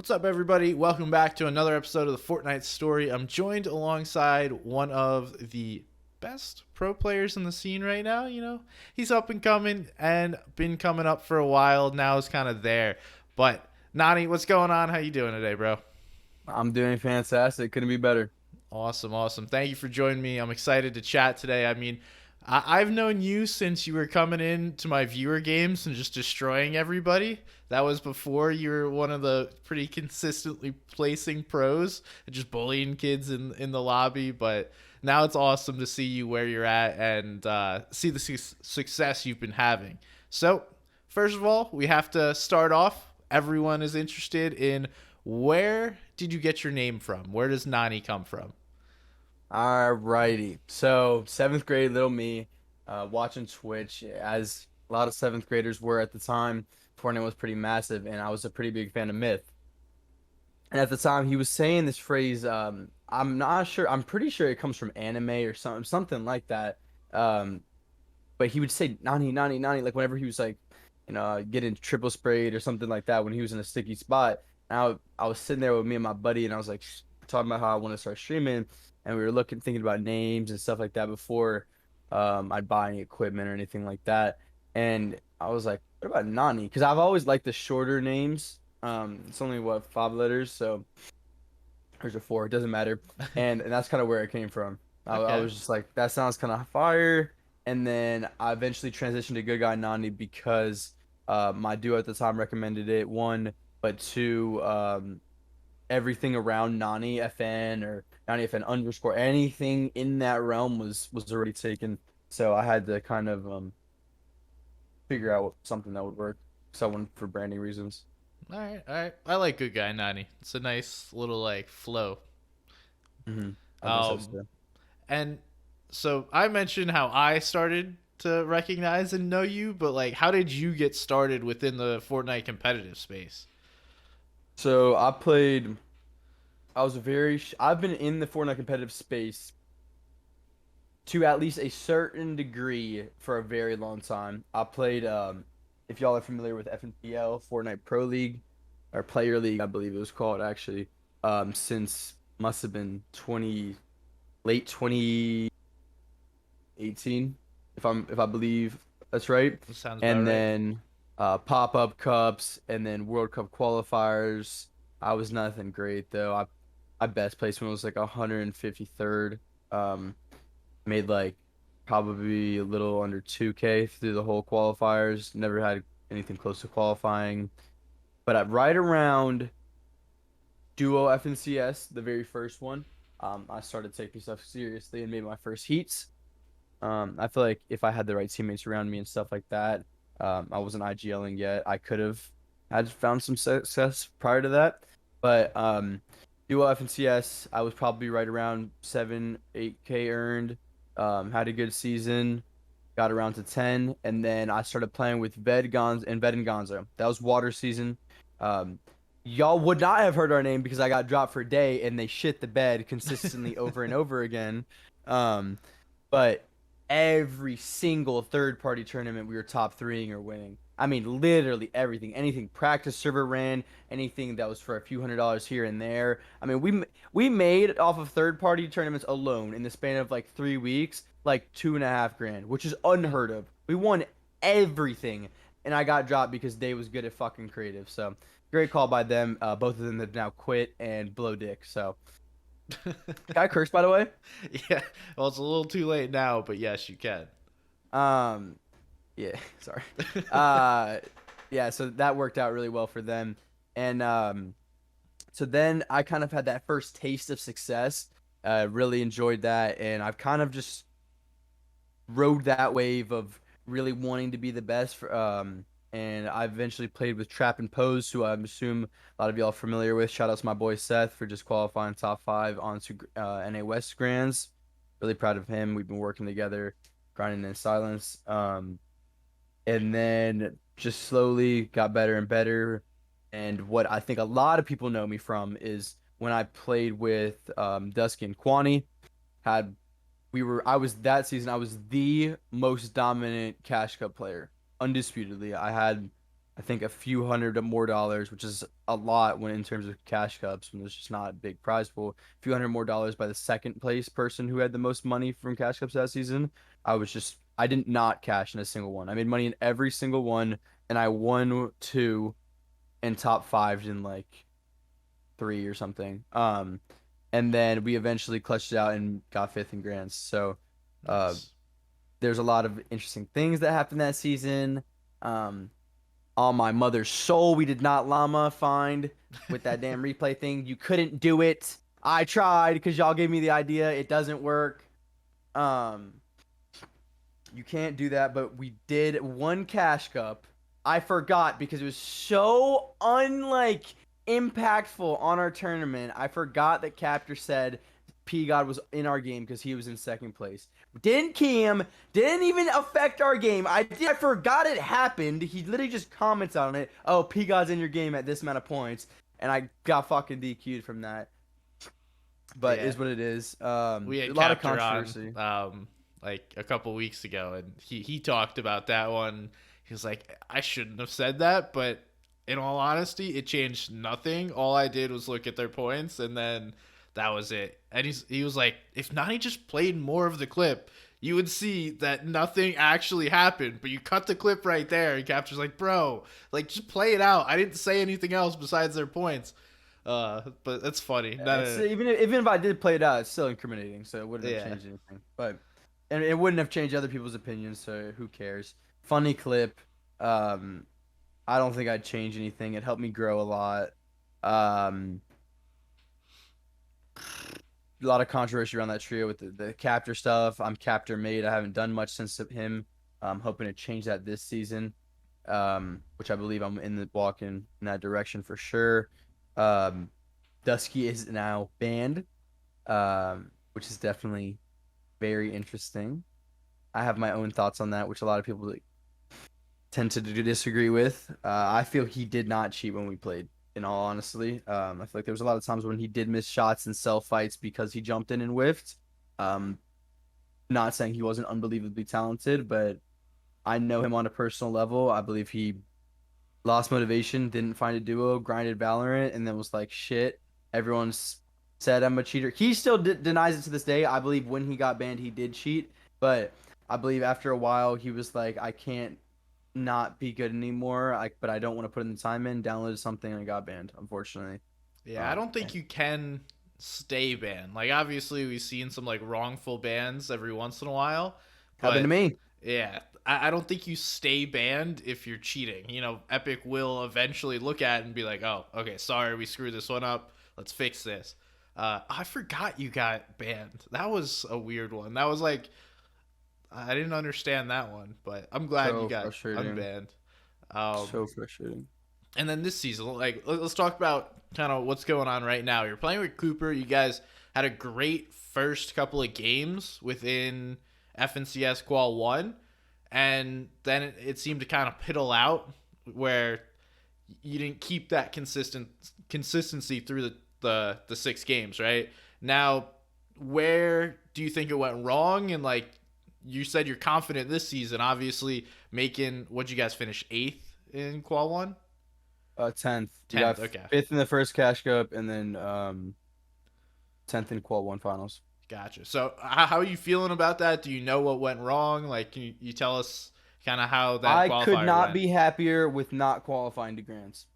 What's up, everybody? Welcome back to another episode of the Fortnite story. I'm joined alongside one of the best pro players in the scene right now. He's up and coming and been coming up for a while. Now is kind of there. But Nani, what's going on? How you doing today, bro? I'm doing fantastic. Couldn't be better. Awesome, awesome. Thank you for joining me. I'm excited to chat today. I've known you since you were coming in to my viewer games and just destroying everybody. That was before you were one of the pretty consistently placing pros and just bullying kids in the lobby. But now it's awesome to see you where you're at and see the success you've been having. So, first of all, we have to start off. Everyone is interested in where did you get your name from? Where does Nani come from? Alrighty. So, seventh grade, little me, watching Twitch, as a lot of seventh graders were at the time. Fortnite was pretty massive, and I was a pretty big fan of Myth. And at the time, he was saying this phrase. I'm not sure. I'm pretty sure it comes from anime or something like that. Um, but he would say "nani, nani, nani" like whenever he was like, getting triple sprayed or something like that when he was in a sticky spot. And I was sitting there with me and my buddy, and I was like talking about how I want to start streaming, and we were thinking about names and stuff like that before I'd buy any equipment or anything like that. And I was like, what about Nani? Because I've always liked the shorter names. It's only what, 5 letters, so there's a four. It doesn't matter. And that's kind of where it came from. I Okay. was just like, that sounds kind of fire. And then I eventually transitioned to Good Guy Nani because my duo at the time recommended it. One, but two, everything around Nani FN or Nani FN underscore anything in that realm was already taken. So I had to kind of figure out something that would work. Someone for branding reasons. All right, all right. I like Good Guy 90. It's a nice little like flow. I think so Um, too. and so I mentioned how I started to recognize and know you, but like, how did you get started within the Fortnite competitive space? So I was I've been in the Fortnite competitive space to at least a certain degree for a very long time. I played, if y'all are familiar with FNPL, Fortnite Pro League, or Player League, I believe it was called actually, since must have been late 2018, if I believe that's right. That sounds about And right. then pop-up cups and then World Cup qualifiers. I was nothing great though. I best placed when it was like 153rd. Um, Made like probably a little under 2K through the whole qualifiers. Never had anything close to qualifying. But at right around Duo FNCS, the very first one, I started taking stuff seriously and made my first heats. I feel like if I had the right teammates around me and stuff like that, I wasn't IGLing yet. I could have had found some success prior to that. But Duo FNCS, I was probably right around 8K earned. Had a good season, got around to 10, and then I started playing with Ved and Gonzo. That was water season. Um, y'all would not have heard our name because I got dropped for a day and they shit the bed consistently over and over again. Um, but every single third party tournament we were top threeing or winning. I mean, literally everything. Anything practice server ran, anything that was for a few $100s here and there. I mean, we made off of third party tournaments alone in the span of like 3 weeks, like 2.5 grand, which is unheard of. We won everything, and I got dropped because they was good at fucking creative. So great call by them. Both of them have now quit and blow dick. So can I curse by the way? Yeah. Well, it's a little too late now, but yes, you can. Um, Yeah, sorry. Uh yeah, so that worked out really well for them. And so then I kind of had that first taste of success. Really enjoyed that, and I've kind of just rode that wave of really wanting to be the best for and I eventually played with Trap and Pose, who I assume a lot of y'all are familiar with. Shout out to my boy Seth for just qualifying top five onto NA West Grands. Really proud of him. We've been working together, grinding in silence. And then just slowly got better and better. And what I think a lot of people know me from is when I played with Dusky and Kwani. Had I was that season I was the most dominant Cash Cup player, undisputedly. I had I think a few hundred more dollars, which is a lot when in terms of cash cups, when there's just not a big prize pool. A few hundred more dollars by the second place person who had the most money from cash cups that season. I did not cash in a single one. I made money in every single one, and I won two and top five in like three or something. And then we eventually clutched it out and got fifth in grants. So, uh, Nice. there's a lot of interesting things that happened that season. Um, on my mother's soul, we did not llama find with that damn replay thing. You couldn't do it. I tried because y'all gave me the idea. It doesn't work. Um, you can't do that, but we did one cash cup. I forgot because it was so unlike impactful on our tournament. I forgot that Captor said P God was in our game because he was in second place. Didn't key him. Didn't even affect our game. I forgot it happened. He literally just comments on it. Oh, P God's in your game at this amount of points, and I got fucking DQ'd from that. But Yeah. is what it is. We A had lot of Captor on controversy. like a couple weeks ago, and he talked about that one. He was like, I shouldn't have said that, but in all honesty, it changed nothing. All I did was look at their points, and then that was it. And he was like, if Nani just played more of the clip, you would see that nothing actually happened. But you cut the clip right there, and Capture's like, bro, like just play it out. I didn't say anything else besides their points. But that's funny. Yeah, it's even if I did play it out, it's still incriminating, so it wouldn't have Yeah. changed anything. But and it wouldn't have changed other people's opinions, so who cares? Funny clip. Um, I don't think I'd change anything. It helped me grow a lot. Um, a lot of controversy around that trio with the captor stuff. I'm captor made. I haven't done much since him. I'm hoping to change that this season, which I believe I'm in the walking in that direction for sure. Um, Dusky is now banned, which is definitely very interesting. I have my own thoughts on that, which a lot of people tend to disagree with. I feel he did not cheat when we played. In all honesty, I feel like there was a lot of times when he did miss shots and sell fights because he jumped in and whiffed. Um, not saying he wasn't unbelievably talented, but I know him on a personal level. I believe he lost motivation, didn't find a duo, grinded Valorant, and then was like, shit, everyone's said I'm a cheater. He still denies it to this day. I believe when he got banned, he did cheat, but I believe after a while, he was like, I can't not be good anymore. But I don't want to put in the time in. Downloaded something and it got banned, unfortunately. Yeah, I don't think you can stay banned. Like obviously we've seen some like wrongful bans every once in a while, Happened to but me. yeah, I don't think you stay banned if you're cheating. You know, Epic will eventually look at it and be like, oh, okay, sorry, we screwed this one up. Let's fix this. I forgot you got banned. That was a weird one. That was like I didn't understand that one, but I'm glad you So got frustrating. unbanned. Um, So frustrating. and then this season, like let's talk about kind of what's going on right now. You're playing with Cooper. You guys had a great first couple of games within FNCS Qual One, and then it seemed to kind of piddle out where you didn't keep that consistency through the six games. Right now, where do you think it went wrong? And like you said, you're confident this season. Obviously, making what'd you guys finish eighth in Qual One? 10th. We got 10th. Okay. fifth in the first cash cup, and then 10th in qual one finals. Gotcha. So, how are you feeling about that? Do you know what went wrong? Like, can you tell us kind of how that I could qualifier not went? be happier with not qualifying to grants.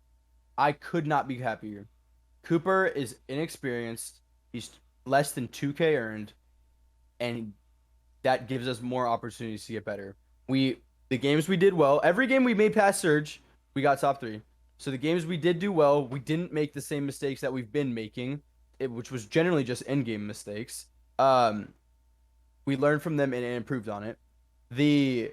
I could not be happier. Cooper is inexperienced. He's less than 2K earned, and that gives us more opportunities to get better. The games we did well, every game we made past Surge, we got top three. So the games we did do well, we didn't make the same mistakes that we've been making, which was generally just end game mistakes. Um, we learned from them and improved on it. The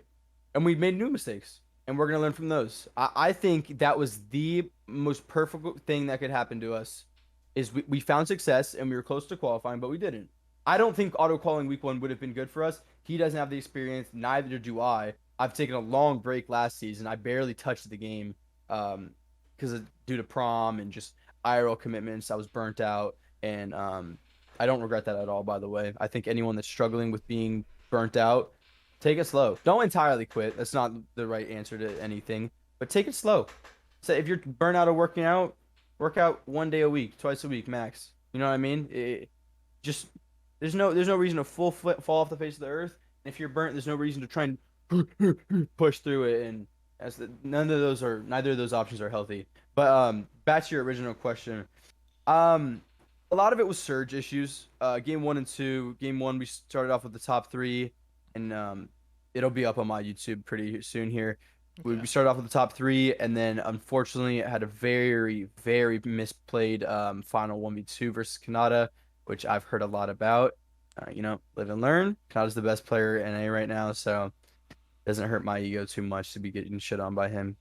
and we made new mistakes, and we're gonna learn from those. I think that was the most perfect thing that could happen to us. Is we found success and we were close to qualifying, but we didn't. I don't think auto qualifying week one would have been good for us. He doesn't have the experience, neither do I. I've taken a long break last season. I barely touched the game because due to prom and just IRL commitments. I was burnt out, and I don't regret that at all. By the way, I think anyone that's struggling with being burnt out, take it slow. Don't entirely quit. That's not the right answer to anything. but take it slow. So if you're burnt out of working out, work out 1 day a week, twice a week max. You know what I mean? Just there's no reason to fall off the face of the earth. And if you're burnt, there's no reason to try and push through it. And neither of those options are healthy. But back to your original question. Um, a lot of it was surge issues. Game one and two. Game one, we started off with the top three, and it'll be up on my YouTube pretty soon here. We Okay. started off with the top three, and then unfortunately, it had a very, very misplayed final 1v2 versus Kanata, which I've heard a lot about. Live and learn. Kanata's the best player in NA right now, so it doesn't hurt my ego too much to be getting shit on by him.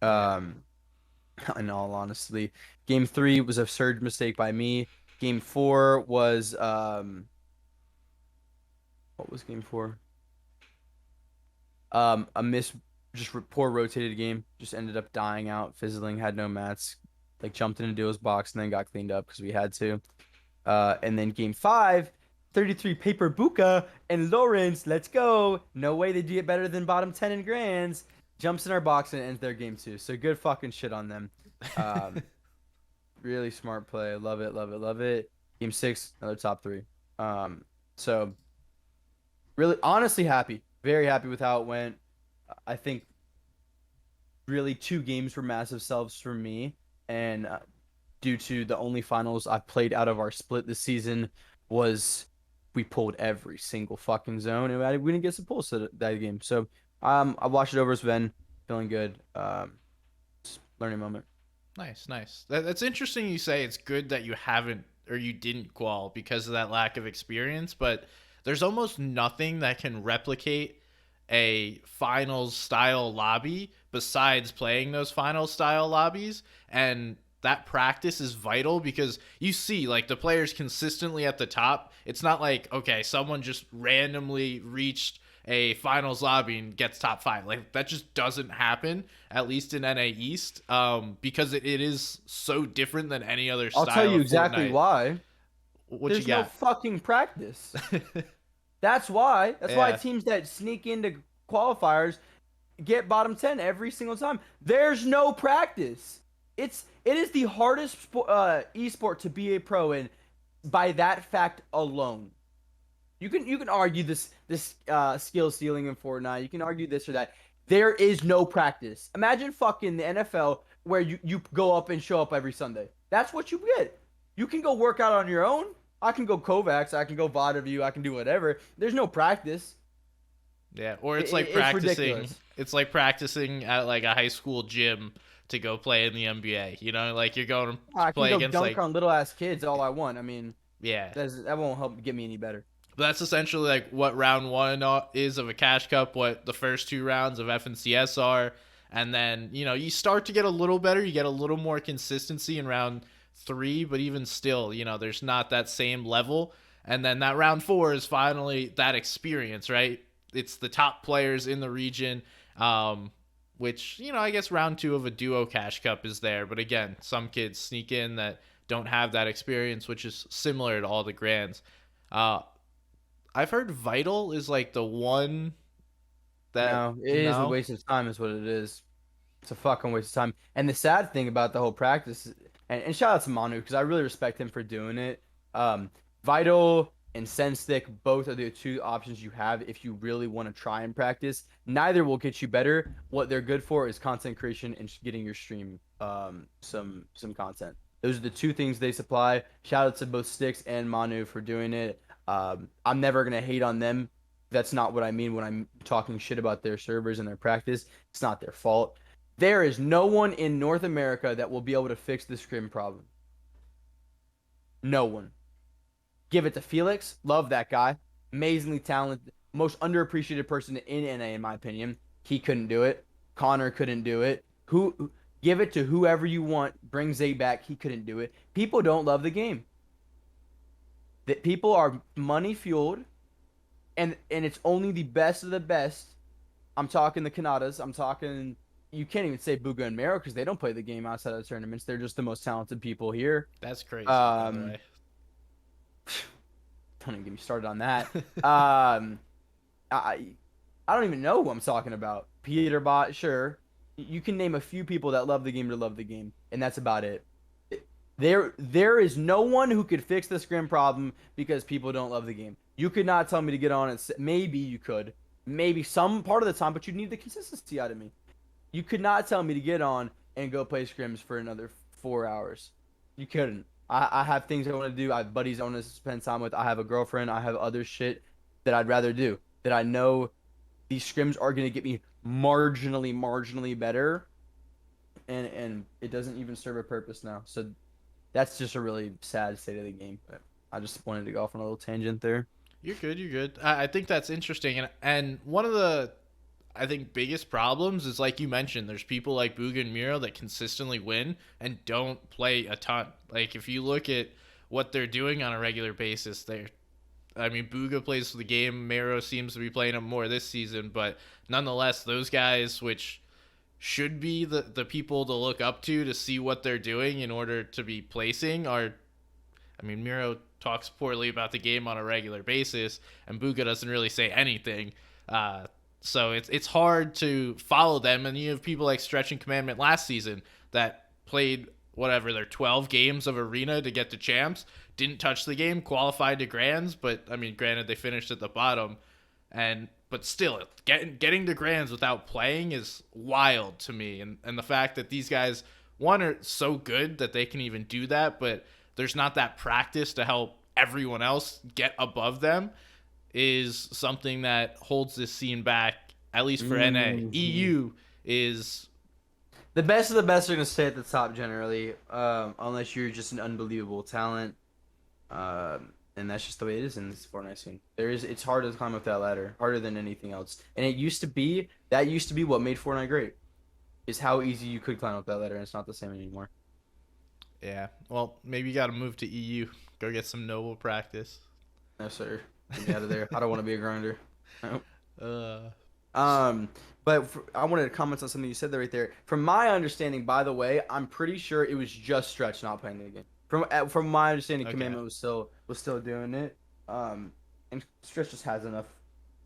Yeah. Um, in all honesty. Game three was a surge mistake by me. Game four was what was game four? A miss, just poor rotated game. Just ended up dying out, fizzling, had no mats. Like jumped into Duo's box and then got cleaned up because we had to. And then game five, 33 paper Buka and Lawrence. Let's go. No way they do it better than bottom 10 in grands. Jumps in our box and ends their game two. So good fucking shit on them. Um, Really smart play. Love it, love it, love it. Game six, another top three. So really, honestly happy. Very happy with how it went. I think really two games were massive selves for me, and due to the only finals I played out of our split this season was we pulled every single fucking zone, and we didn't get some pulls that game. So I watched it over as Ben, feeling good. Learning moment. Nice, nice. That's interesting. You say it's good that you haven't or you didn't qual because of that lack of experience, but there's almost nothing that can replicate a finals style lobby besides playing those final style lobbies. And that practice is vital because you see like the players consistently at the top. It's not like, okay, someone just randomly reached a finals lobby and gets top five. Like that just doesn't happen, at least in NA East, because it is so different than any other I'll tell style you of exactly Fortnite. why. What you There's no got? fucking practice. That's why. That's why Yeah, teams that sneak into qualifiers get bottom 10 every single time. There's no practice. It is the hardest esport to be a pro in by that fact alone. You can argue this skill ceiling in Fortnite. You can argue this or that. There is no practice. Imagine fucking the NFL where you go up and show up every Sunday. That's what you get. You can go work out on your own. I can go Kovacs. I can go VOD review. I can do whatever. There's no practice. yeah. Or It, it's like it's practicing. ridiculous. It's like practicing at like a high school gym to go play in the NBA. You know, like you're going to I can play go against dunk like on little ass kids all I want. I mean, yeah. that won't help get me any better. But that's essentially like what round one is of a cash cup, what the first two rounds of FNCS are. And then, you start to get a little better. You get a little more consistency in round three, but even still, there's not that same level. And then that round four is finally that experience, right? It's the top players in the region, which, I guess round two of a duo cash cup is there. But again, some kids sneak in that don't have that experience, which is similar to all the grands. Uh, I've heard Vital is like the one that No, it is a no. waste of time, is what it is. It's a fucking waste of time. And the sad thing about the whole practice, and shout out to Manu because I really respect him for doing it. Vital and Senstick both are the two options you have if you really want to try and practice. Neither will get you better. What they're good for is content creation and getting your stream some content. Those are the two things they supply. Shout out to both Sticks and Manu for doing it. I'm never gonna hate on them. That's not what I mean when I'm talking shit about their servers and their practice. It's not their fault. There is no one in North America that will be able to fix the scrim problem. No one. Give it to Felix. Love that guy. Amazingly talented. Most underappreciated person in NA, in my opinion. He couldn't do it. Connor couldn't do it. Who? Give it to whoever you want. Bring Zay back. He couldn't do it. People don't love the game. That people are money fueled, and it's only the best of the best. I'm talking the Kanadas. I'm talking. You can't even say Buga and Mero because they don't play the game outside of the tournaments. They're just the most talented people here. That's crazy, by the Um, way. don't even get me started on that. Um, I I don't even know who I'm talking about. Peterbot, sure. You can name a few people that love the game to love the game, and that's about it. There is no one who could fix the scrim problem because people don't love the game. You could not tell me to get on it. Maybe you could, maybe some part of the time, but you need the consistency out of me. You could not tell me to get on and go play scrims for another 4 hours. You couldn't. I have things I want to do. I have buddies I want to spend time with. I have a girlfriend. I have other shit that I'd rather do. That I know these scrims are going to get me marginally better, and it doesn't even serve a purpose now. So that's just a really sad state of the game. But I just wanted to go off on a little tangent there. You're good. You're good. I think that's interesting, and one of the I think biggest problems is like you mentioned. There's people like Booga and Miro that consistently win and don't play a ton. Like if you look at what they're doing on a regular basis, I mean, Booga plays the game. Miro seems to be playing it more this season, but nonetheless, those guys, which should be the people to look up to see what they're doing in order to be placing, are. I mean, Miro talks poorly about the game on a regular basis, and Booga doesn't really say anything. So it's hard to follow them, and you have people like Stretch and Commandment last season that played whatever their 12 games of arena to get to champs, didn't touch the game, qualified to grands, but I mean, granted they finished at the bottom, but still getting to grands without playing is wild to me, and the fact that these guys one are so good that they can even do that, but there's not that practice to help everyone else get above them is something that holds this scene back, at least for NA. EU is the best of the best are going to stay at the top generally, unless you're just an unbelievable talent. And that's just the way it is in this Fortnite scene. It's hard to climb up that ladder, harder than anything else. And that used to be what made Fortnite great, is how easy you could climb up that ladder, and it's not the same anymore. Yeah, well, maybe you got to move to EU, go get some noble practice. No, sir. Get me out of there. I don't want to be a grinder. Nope. I wanted to comment on something you said there right there. From my understanding, by the way, I'm pretty sure it was just Stretch not playing the game. From my understanding, okay. Commandment was still doing it. And Stretch just has enough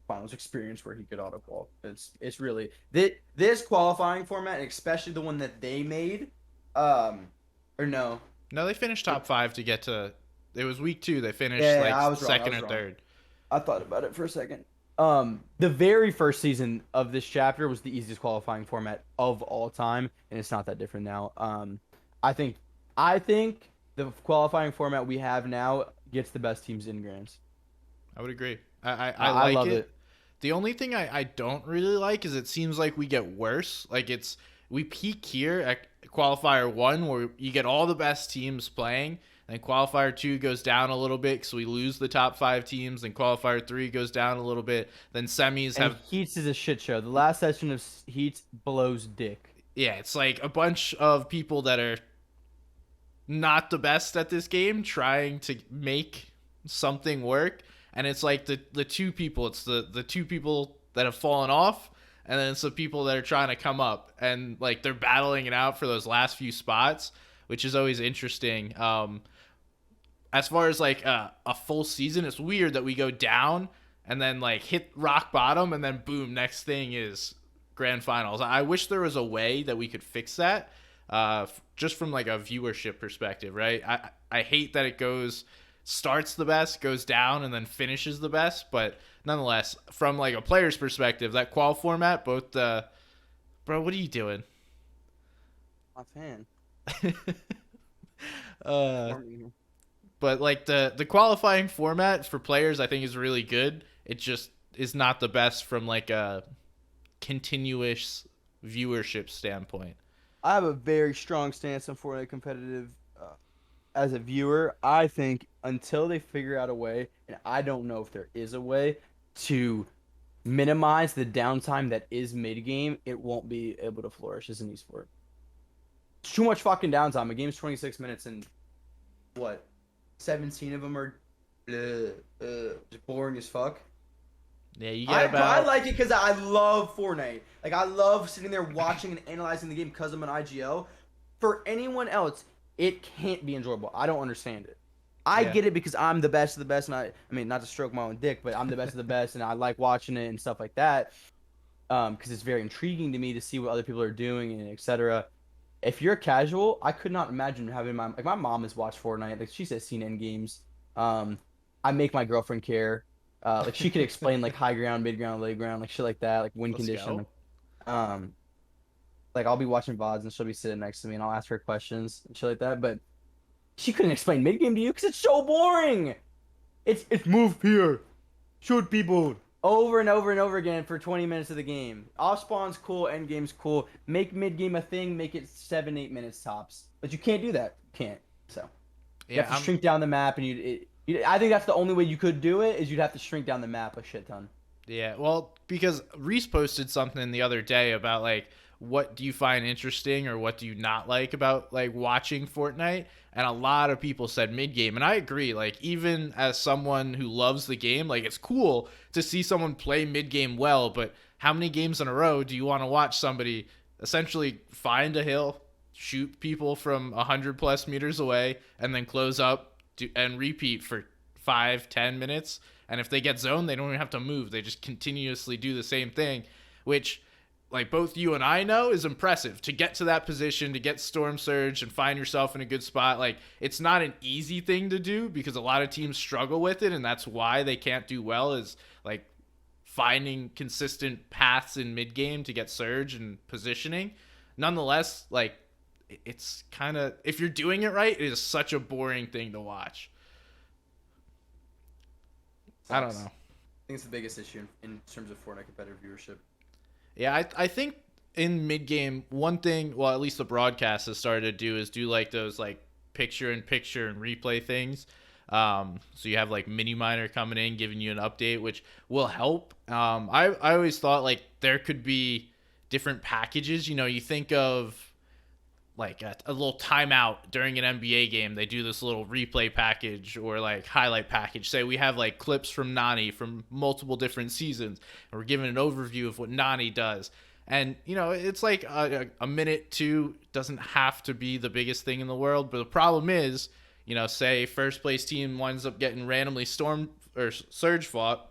finals experience where he could auto qual. It's really this qualifying format, especially the one that they made. Or no, they finished top 5 to get to. It was week 2. They finished second or third. I thought about it for a second. The very first season of this chapter was the easiest qualifying format of all time, and it's not that different now. I think the qualifying format we have now gets the best teams in grands. I would agree. I like love it. The only thing I don't really like is it seems like we get worse. Like we peak here at qualifier 1 where you get all the best teams playing. And qualifier 2 goes down a little bit because we lose the top 5 teams. Then qualifier 3 goes down a little bit. Then semis have. Heats is a shit show. The last session of Heats blows dick. Yeah, it's like a bunch of people that are not the best at this game trying to make something work. And it's like the two people. It's the two people that have fallen off. And then it's the people that are trying to come up. And like they're battling it out for those last few spots, which is always interesting. As far as like a full season, it's weird that we go down and then like hit rock bottom and then boom, next thing is grand finals. I wish there was a way that we could fix that, just from like a viewership perspective, right? I hate that it starts the best, goes down, and then finishes the best, but nonetheless, from like a player's perspective, that qual format, both the bro, what are you doing? My fan. But like the qualifying format for players, I think is really good. It just is not the best from like a continuous viewership standpoint. I have a very strong stance on Fortnite competitive. As a viewer, I think until they figure out a way, and I don't know if there is a way to minimize the downtime that is mid game, it won't be able to flourish as an esport. It's too much fucking downtime. A game's 26 minutes and what? 17 of them are just boring as fuck. Yeah, you get about. I like it because I love Fortnite. Like I love sitting there watching and analyzing the game because I'm an IGL. For anyone else, it can't be enjoyable. I don't understand it. I get it because I'm the best of the best, and I mean not to stroke my own dick, but I'm the best of the best, and I like watching it and stuff like that. because it's very intriguing to me to see what other people are doing and etc. If you're a casual, I could not imagine having my mom has watched Fortnite. Like she says, seen end games. Um, I make my girlfriend care. Like she could explain like high ground, mid ground, late ground, like shit like that, like win Let's condition. go. Um, like I'll be watching VODs and she'll be sitting next to me and I'll ask her questions and shit like that. But she couldn't explain mid game to you because it's so boring. It's move here, shoot people over and over and over again for 20 minutes of the game. Off spawn's cool, end game's cool. Make mid game a thing, make it 7-8 minutes tops. But you can't do that. You can't. So you Yeah, have to shrink down the map, and I think that's the only way you could do it is you'd have to shrink down the map a shit ton. Yeah, well, because Reese posted something the other day about like what do you find interesting or what do you not like about like watching Fortnite, and a lot of people said mid game, and I agree. Like even as someone who loves the game, like it's cool to see someone play mid game well, but how many games in a row do you want to watch somebody essentially find a hill, shoot people from 100 plus meters away, and then close up and repeat for 5-10 minutes? And if they get zoned, they don't even have to move. They just continuously do the same thing, which, like both you and I know, is impressive. To get to that position, to get Storm Surge and find yourself in a good spot, like it's not an easy thing to do because a lot of teams struggle with it, and that's why they can't do well. Is like finding consistent paths in mid game to get Surge and positioning. Nonetheless, like it's kind of, if you're doing it right, it is such a boring thing to watch. I don't Sucks. know. I think it's the biggest issue in terms of Fortnite competitive viewership. Yeah, I think in mid game, one thing, well, at least the broadcast has started to do is do like those like picture in picture and replay things. So you have like mini miner coming in, giving you an update, which will help. I always thought like there could be different packages. You know, you think of like a little timeout during an NBA game. They do this little replay package or like highlight package. Say we have like clips from Nani from multiple different seasons, and we're giving an overview of what Nani does. And you know, it's like a minute two, doesn't have to be the biggest thing in the world. But the problem is, you know, say first place team winds up getting randomly storm or surge fought,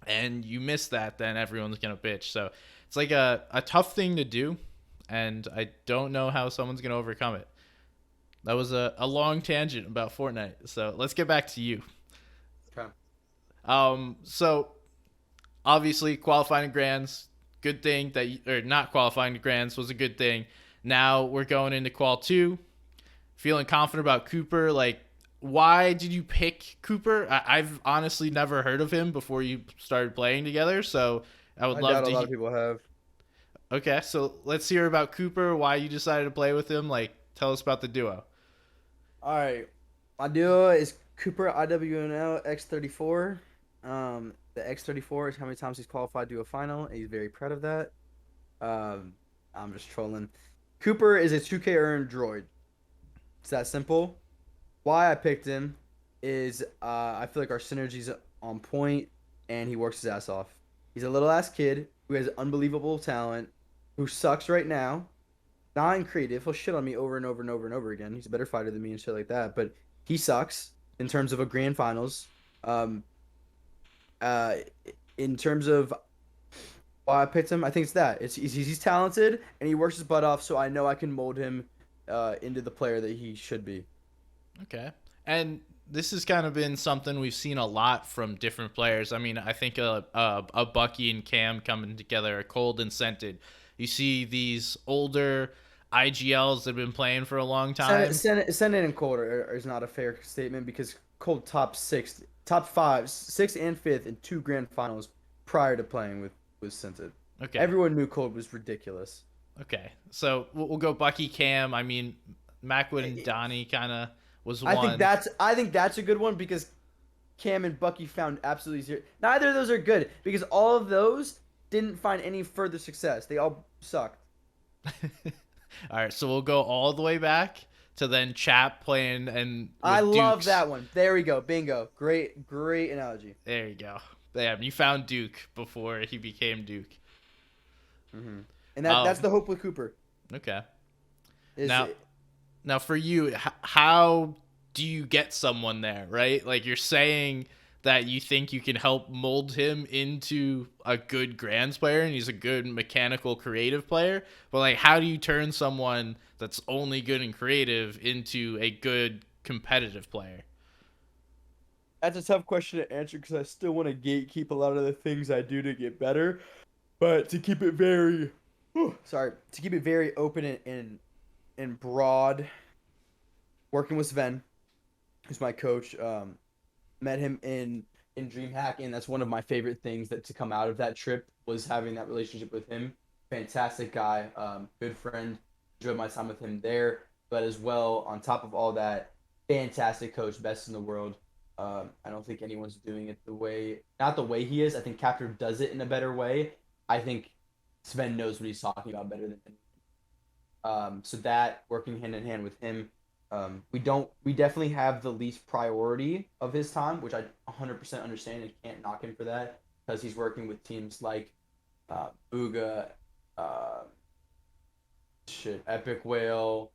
and you miss that, then everyone's gonna bitch. So it's like a tough thing to do, and I don't know how someone's going to overcome it. That was a long tangent about Fortnite. So let's get back to you. Okay. So obviously qualifying to Grands, good thing that or not qualifying to Grands was a good thing. Now we're going into Qual 2. Feeling confident about Cooper. Like, why did you pick Cooper? I've honestly never heard of him before you started playing together. So I would I love doubt a to lot of people have. Okay, so let's hear about Cooper, why you decided to play with him. Like, tell us about the duo. All right. My duo is Cooper IWNL X34. The X34 is how many times he's qualified to a final, and he's very proud of that. I'm just trolling. Cooper is a 2K earned droid. It's that simple. Why I picked him is I feel like our synergy's on point, and he works his ass off. He's a little ass kid who has unbelievable talent, who sucks right now. Not in creative. He'll shit on me over and over and over and over again. He's a better fighter than me and shit like that. But he sucks in terms of a grand finals. Um, uh, in terms of why I picked him, I think it's that. He's talented and he works his butt off. So I know I can mold him into the player that he should be. Okay. And this has kind of been something we've seen a lot from different players. I mean, I think a Bucky and Cam coming together, a Cold and Scented. You see these older IGLs that have been playing for a long time. Senate and Cold is not a fair statement because Cold top five, sixth and fifth in two grand finals prior to playing with Scented. Okay. Everyone knew Cold was ridiculous. Okay. So we'll go Bucky, Cam. I mean, Macwood and Donnie kind of was one. I think that's a good one because Cam and Bucky found absolutely zero. Neither of those are good because all of those didn't find any further success. They all sucked. All right, so we'll go all the way back to then Chap playing and I love Dukes. that one. There we go. Bingo. Great analogy. There you go. Damn, you found Duke before he became Duke. Mm-hmm. And that's the hope with Cooper. Okay. Is Now for you, how do you get someone there, right? Like you're saying that you think you can help mold him into a good Grands player, and he's a good mechanical creative player. But like, how do you turn someone that's only good and creative into a good competitive player? That's a tough question to answer because I still want to gatekeep a lot of the things I do to get better, but to keep it very, sorry, to keep it very open and broad. Working with Sven, who's my coach, met him in DreamHack, and that's one of my favorite things that to come out of that trip was having that relationship with him. Fantastic guy, good friend. Enjoyed my time with him there, but as well on top of all that, fantastic coach, best in the world. I don't think anyone's doing it the way, not the way he is. I think Captor does it in a better way. I think Sven knows what he's talking about better than him. So that working hand in hand with him, we definitely have the least priority of his time, which I 100% understand and can't knock him for that because he's working with teams like Booga, uh, Epic Whale,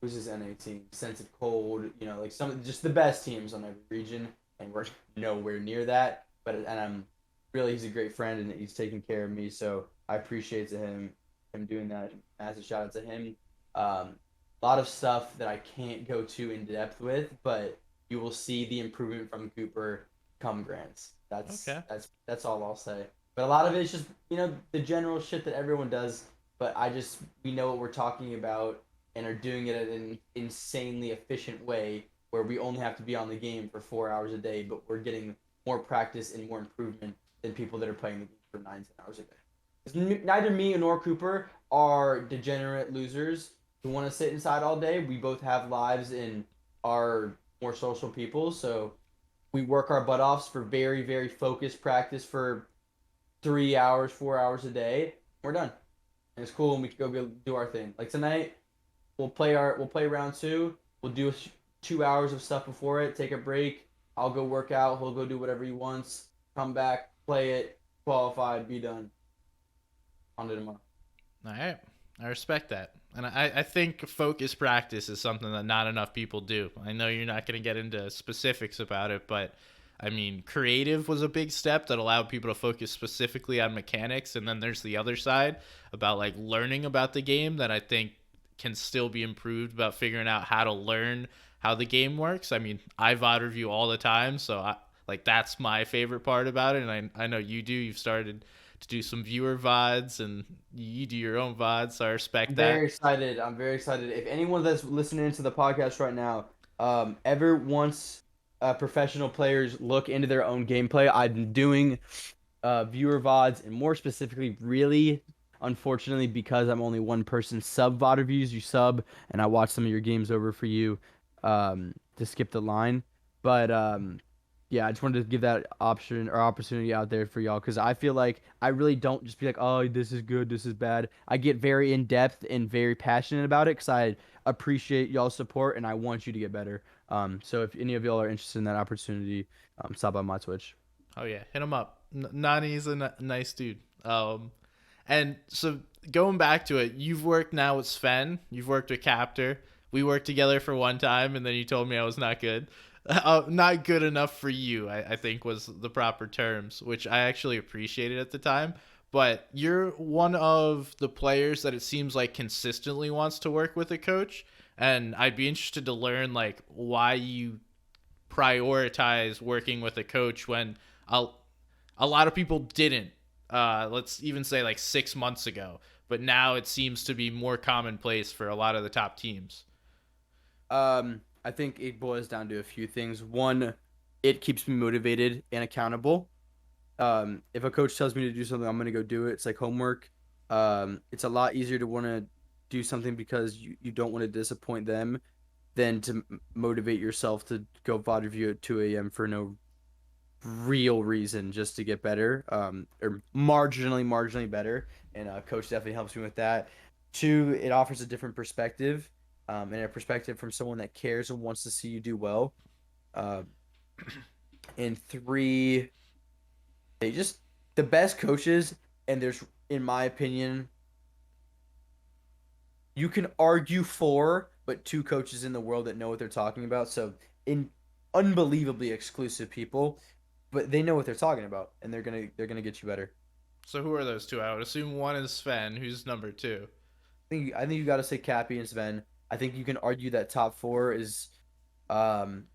who's his NA team, Sense of Cold, like some just the best teams on every region, and we're nowhere near that. And I'm really he's a great friend and he's taking care of me, so I appreciate him doing that. As a shout out to him. A lot of stuff that I can't go too in depth with, but you will see the improvement from Cooper come grants. Okay. That's all I'll say. But a lot of it is just the general shit that everyone does. But we know what we're talking about and are doing it in an insanely efficient way where we only have to be on the game for 4 hours a day, but we're getting more practice and more improvement than people that are playing the game for 9 10 hours a day. Neither me nor Cooper are degenerate losers who want to sit inside all day. We both have lives and are more social people, so we work our butt offs for very, very focused practice for 3 hours, 4 hours a day. We're done, and it's cool, and we can go do our thing. Like tonight, we'll play round two. We'll do 2 hours of stuff before it. Take a break. I'll go work out. He'll go do whatever he wants. Come back, play it, qualify, be done. On to tomorrow. All right. I respect that. And I think focus practice is something that not enough people do. I know you're not going to get into specifics about it, but I mean, creative was a big step that allowed people to focus specifically on mechanics. And then there's the other side about like learning about the game that I think can still be improved about figuring out how to learn how the game works. I mean, I VOD review all the time, so like that's my favorite part about it. And I know you do. You've started to do some viewer VODs and you do your own VODs, so I respect that. Very excited. I'm very excited. If anyone that's listening to the podcast right now ever wants professional players look into their own gameplay, I've been doing viewer VODs, and more specifically, really, unfortunately, because I'm only one person, sub VOD reviews. You sub, and I watch some of your games over for you to skip the line. But yeah, I just wanted to give that option or opportunity out there for y'all because I feel like I really don't just be like, oh, this is good, this is bad. I get very in depth and very passionate about it because I appreciate y'all's support and I want you to get better. So if any of y'all are interested in that opportunity, stop by my Twitch. Oh yeah, hit him up. Nani's a nice dude. And so going back to it, you've worked now with Sven. You've worked with Captor. We worked together for one time, and then you told me I was not good. Not good enough for you, I think was the proper terms, which I actually appreciated at the time. But you're one of the players that it seems like consistently wants to work with a coach, and I'd be interested to learn like why you prioritize working with a coach when a, a lot of people didn't. Let's even say like 6 months ago, but now it seems to be more commonplace for a lot of the top teams. I think it boils down to a few things. One, it keeps me motivated and accountable. If a coach tells me to do something, I'm gonna go do it. It's like homework. It's a lot easier to want to do something because you don't want to disappoint them than to motivate yourself to go VOD review at 2 a.m. for no real reason just to get better, or marginally better. And coach definitely helps me with that. Two, it offers a different perspective, and a perspective from someone that cares and wants to see you do well. Uh, and three, they just the best coaches, and there's, in my opinion, you can argue for, but two coaches in the world that know what they're talking about. So in unbelievably exclusive people, but they know what they're talking about, and they're gonna get you better. So who are those two? I would assume one is Sven, who's number two. I think you got to say Cappy and Sven. I think you can argue that top four is um,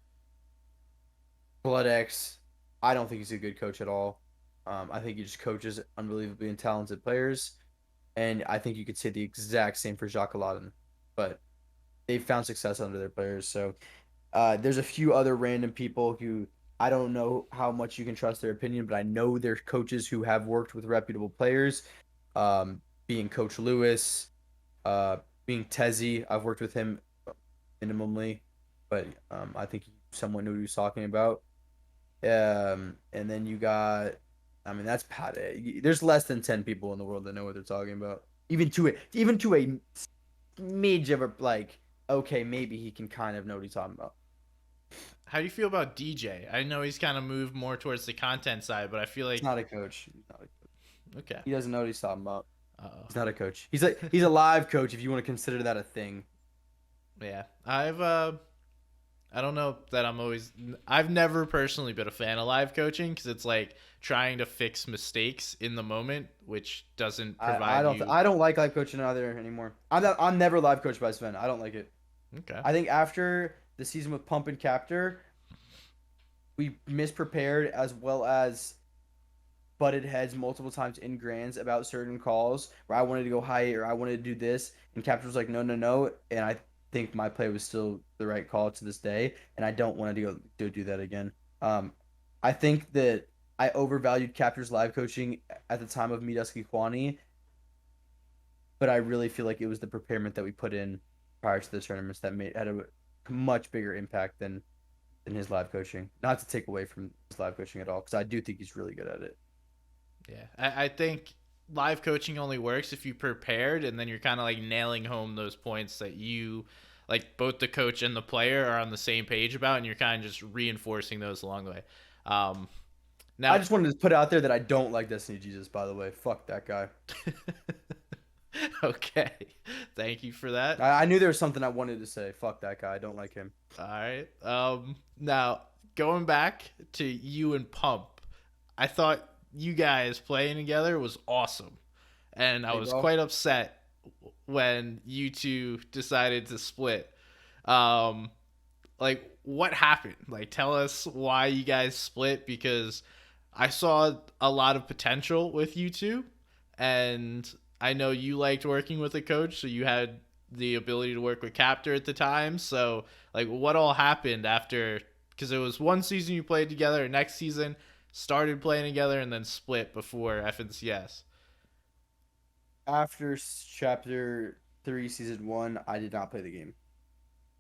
Blood X. I don't think he's a good coach at all. I think he just coaches unbelievably talented players, and I think you could say the exact same for Jacques Aladdin. But they've found success under their players. So there's a few other random people who I don't know how much you can trust their opinion, but I know they're coaches who have worked with reputable players. Being Coach Lewis, uh, being Tezzy, I've worked with him minimally, but I think someone knew what he was talking about. And then you got, I mean, that's about it. There's less than 10 people in the world that know what they're talking about. Even to a smidge of a like, okay, maybe he can kind of know what he's talking about. How do you feel about DJ? I know he's kind of moved more towards the content side, but I feel He's like not a coach. He's not a coach. okay. He doesn't know what he's talking about. Uh-oh. He's not a coach. He's a live coach if you want to consider that a thing. Yeah, I don't know that I've never personally been a fan of live coaching because it's like trying to fix mistakes in the moment, which doesn't I provide don't you. I don't like live coaching either anymore. I'm never live coached by Sven. I don't like it. Okay. I think after the season with Pump and Captor, we misprepared as well as butted heads multiple times in grands about certain calls where I wanted to go high or I wanted to do this, and Captor was like, no, no, no, and I think my play was still the right call to this day, and I don't want to do that again. Um, I think that I overvalued Captor's live coaching at the time of Midusky Kwani, but I really feel like it was the preparement that we put in prior to the tournaments that had a much bigger impact than his live coaching. Not to take away from his live coaching at all, because I do think he's really good at it. Yeah, I think live coaching only works if you prepared and then you're kind of like nailing home those points that you like both the coach and the player are on the same page about, and you're kind of just reinforcing those along the way. Um, I Now, just wanted to put out there that I don't like Destiny Jesus. By the way, fuck that guy. okay, thank you for that. I knew there was something I wanted to say. Fuck that guy. I don't like him. All right. Now going back to you and Pump, I thought you guys playing together was awesome, and I Hey, was bro. quite upset when you two decided to split. Um, like what happened? Like tell us why you guys split because I saw a lot of potential with you two, and I know you liked working with a coach, so you had the ability to work with Captor at the time. So like what all happened after, because it was one season you played together, next season started playing together and then split before FNCS. After chapter 3, season 1, I did not play the game.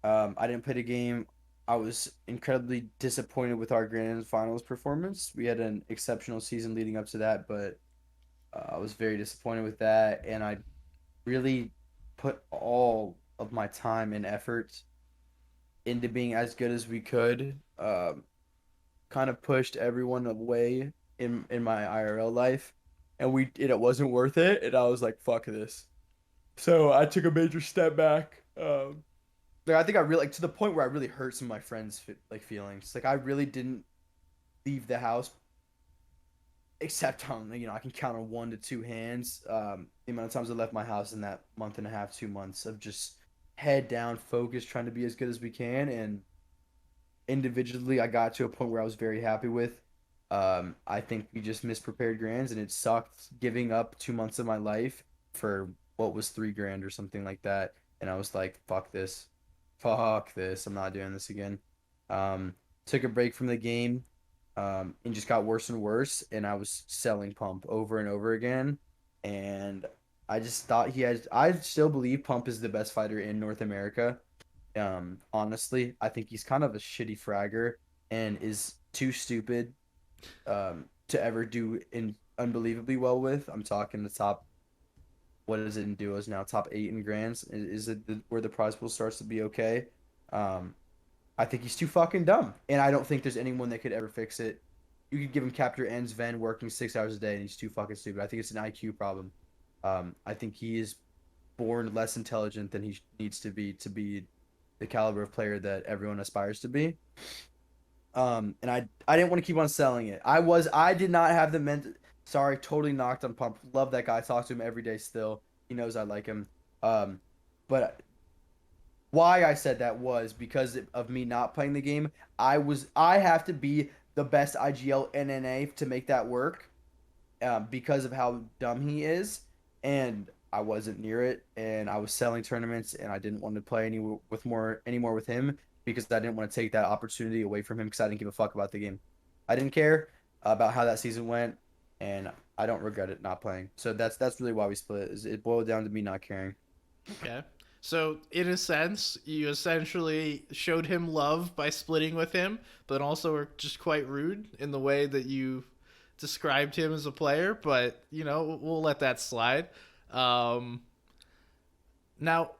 I didn't play the game. I was incredibly disappointed with our grand finals performance. We had an exceptional season leading up to that, but I was very disappointed with that, and I really put all of my time and effort into being as good as we could. Kind of pushed everyone away in my IRL life, and it wasn't worth it. And I was like, "Fuck this." So I took a major step back. Like I think I really like to the point where I really hurt some of my friends' like feelings. Like I really didn't leave the house except on I can count on one to two hands. The amount of times I left my house in that month and a half, 2 months of just head down, focused, trying to be as good as we can, and individually I got to a point where I was very happy with. I think we just misprepared grands, and it sucked giving up 2 months of my life for what was 3 grand or something like that. And I was like, fuck this, I'm not doing this again. Took a break from the game, and just got worse and worse. And I was selling Pump over and over again, and I just thought he had. I still believe Pump is the best fighter in North America. Honestly, I think he's kind of a shitty fragger and is too stupid to ever do in unbelievably well with. I'm talking the top. What is it in duos now? Top 8 in grands. Is it where the prize pool starts to be okay? Um, I think he's too fucking dumb, and I don't think there's anyone that could ever fix it. You could give him Captor and Sven working 6 hours a day, and he's too fucking stupid. I think it's an IQ problem. I think he is born less intelligent than he needs to be the caliber of player that everyone aspires to be. And I didn't want to keep on selling it. I did not have the ment. Sorry, totally knocked on Pump. Love that guy. Talk to him every day still. He knows I like him. Um, but why I said that was because of me not playing the game. I have to be the best IGL NNA to make that work, because of how dumb he is, and I wasn't near it, and I was selling tournaments, and I didn't want to play anymore with him because I didn't want to take that opportunity away from him because I didn't give a fuck about the game. I didn't care about how that season went, and I don't regret it not playing. So that's really why we split. Is it boiled down to me not caring. Okay. So, in a sense, you essentially showed him love by splitting with him, but also were just quite rude in the way that you described him as a player. But, we'll let that slide. Um, Now,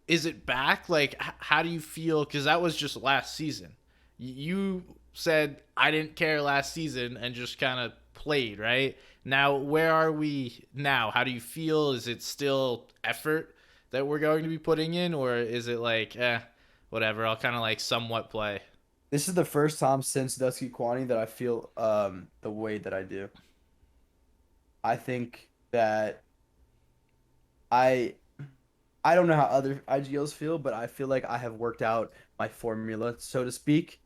is it back? Like, how do you feel? Because that was just last season. You said, I didn't care last season and just kind of played, right? Now, where are we now? How do you feel? Is it still effort that we're going to be putting in? Or is it like, whatever, I'll kind of like somewhat play? This is the first time since Dusky Quani that I feel the way that I do. I think that I I don't know how other IGLs feel, but I feel like I have worked out my formula, so to speak.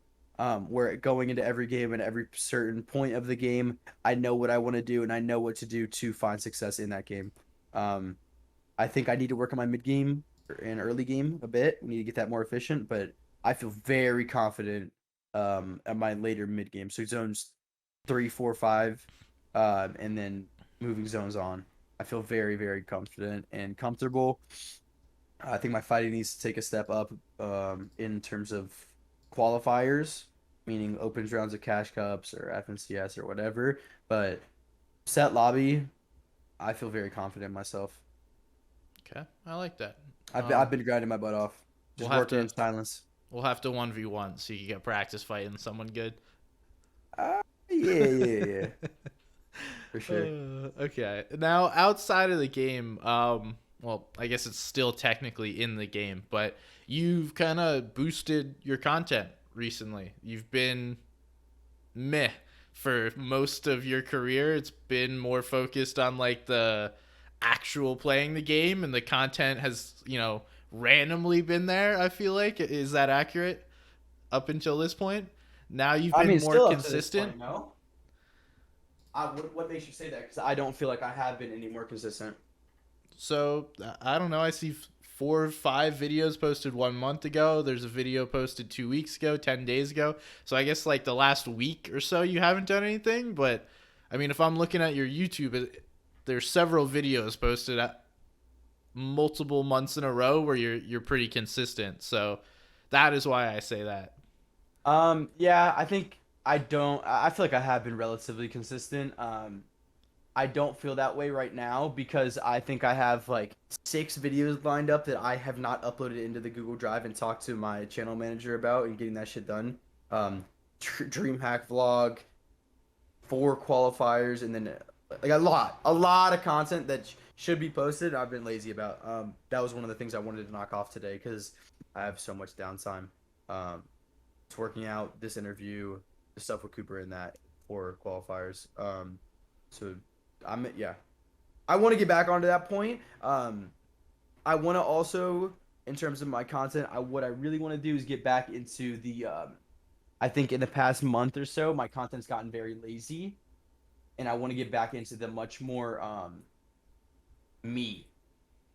Where going into every game and every certain point of the game, I know what I want to do and I know what to do to find success in that game. Um, I think I need to work on my mid game and early game a bit. We need to get that more efficient, but I feel very confident at my later mid game. So zones 3, 4, 5, and then moving zones on. I feel very, very confident and comfortable. I think my fighting needs to take a step up in terms of qualifiers, meaning opens rounds of Cash Cups or FNCS or whatever. But set lobby, I feel very confident in myself. Okay, I like that. I've been grinding my butt off, We'll just have working to in silence. we'll have to 1v1 so you can get practice fighting someone good. Yeah, for sure. Okay. Now, outside of the game, well, I guess it's still technically in the game, but you've kind of boosted your content recently. You've been meh for most of your career. It's been more focused on like the actual playing the game, and the content has, randomly been there. I feel like, is that accurate up until this point? Now you've I been mean, more still up to this consistent. point, no. What makes you say that? Because I don't feel like I have been any more consistent. So I don't know. I see 4 or 5 videos posted 1 month ago. There's a video posted 2 weeks ago, 10 days ago. So I guess like the last week or so you haven't done anything. But I mean, if I'm looking at your YouTube, there's several videos posted at multiple months in a row where you're pretty consistent. So that is why I say that. Yeah, I think I don't. I feel like I have been relatively consistent. I don't feel that way right now because I think I have like 6 videos lined up that I have not uploaded into the Google Drive and talked to my channel manager about and getting that shit done. Um, DreamHack vlog, 4 qualifiers, and then like a lot of content that should be posted. I've been lazy about. That was one of the things I wanted to knock off today because I have so much downtime. Um, it's working out, this interview, the stuff with Cooper and that 4 qualifiers. So yeah, I want to get back onto that point. I want to also, in terms of my content, what I really want to do is get back into the. I think in the past month or so, my content's gotten very lazy, and I want to get back into the much more me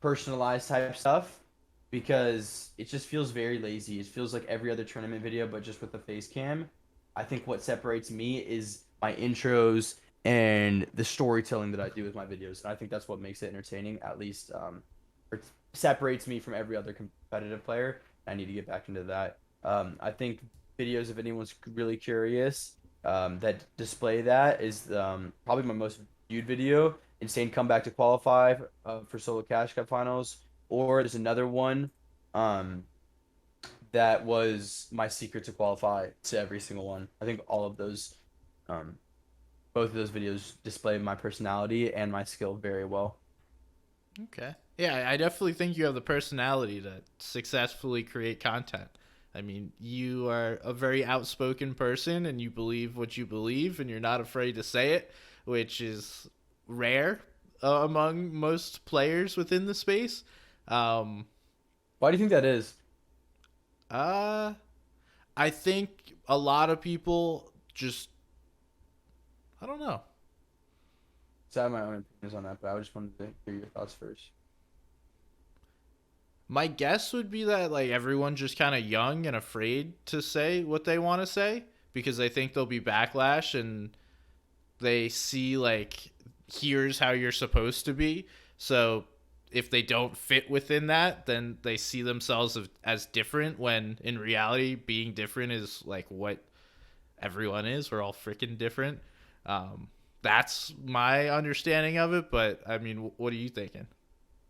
personalized type stuff because it just feels very lazy. It feels like every other tournament video, but just with the face cam. I think what separates me is my intros and the storytelling that I do with my videos. And I think that's what makes it entertaining, at least, or separates me from every other competitive player. I need to get back into that. I think videos, if anyone's really curious, that display that is probably my most viewed video. Insane comeback to qualify for solo cash cup finals, or there's another one um, that was my secret to qualify to every single one. I think all of those, um, both of those videos display my personality and my skill very well. Okay. Yeah, I definitely think you have the personality to successfully create content. I mean, you are a very outspoken person and you believe what you believe and you're not afraid to say it, which is rare among most players within the space. Um, Why do you think that is? uh, I think a lot of people just, I don't know. So I have my own opinions on that, but I just wanted to hear your thoughts first. My guess would be that like everyone's just kind of young and afraid to say what they want to say because they think there'll be backlash and they see like here's how you're supposed to be. So if they don't fit within that, then they see themselves as different when in reality being different is like what everyone is. We're all freaking different. That's my understanding of it, but I mean, what are you thinking?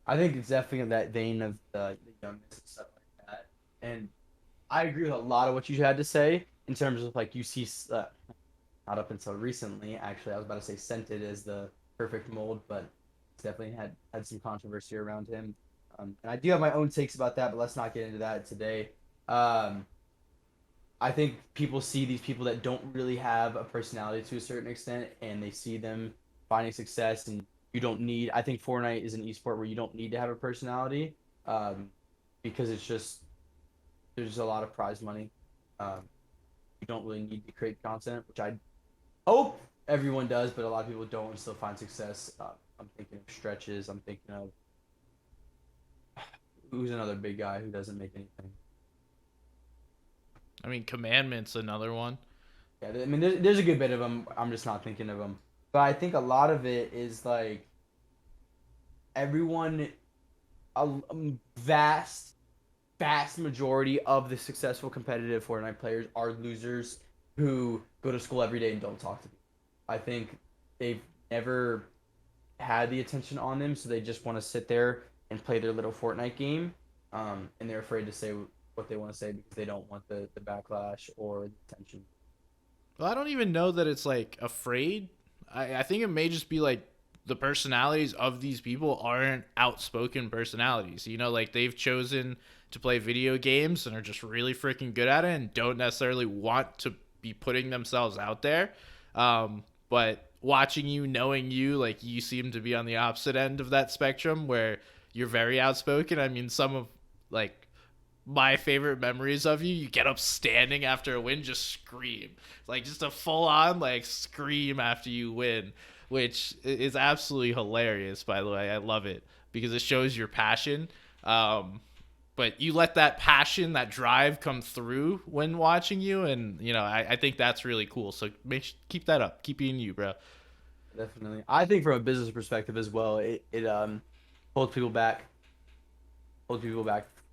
I think it's definitely in that vein of the youngness and stuff like that. And I agree with a lot of what you had to say in terms of like you see, not up until recently, actually, I was about to say Scented as the perfect mold, but it's definitely had some controversy around him. And I do have my own takes about that, but let's not get into that today. Um, I think people see these people that don't really have a personality to a certain extent, and they see them finding success. And you don't need. I think Fortnite is an esport where you don't need to have a personality, um, because it's just there's a lot of prize money. Um, you don't really need to create content, which I hope everyone does, but a lot of people don't and still find success. I'm thinking of stretches. I'm thinking of who's another big guy who doesn't make anything. I mean, Commandment's another one. Yeah, I mean, there's a good bit of them. I'm just not thinking of them. But I think a lot of it is like everyone, vast majority of the successful competitive Fortnite players are losers who go to school every day and don't talk to people. I think they've never had the attention on them, so they just want to sit there and play their little Fortnite game. And they're afraid to say what they want to say because they don't want the backlash or the attention. Well, I don't even know that it's like afraid. I think it may just be like the personalities of these people aren't outspoken personalities. You know, like they've chosen to play video games and are just really freaking good at it and don't necessarily want to be putting themselves out there. But watching you, knowing you, like you seem to be on the opposite end of that spectrum where you're very outspoken. I mean, some of like my favorite memories of you, you get up standing after a win, just scream. Like just a full on like scream after you win, which is absolutely hilarious, by the way. I love it because it shows your passion. But you let that passion, that drive come through when watching you. And, you know, I think that's really cool. So keep that up. Keep being you, bro. Definitely. I think from a business perspective as well, it holds people back,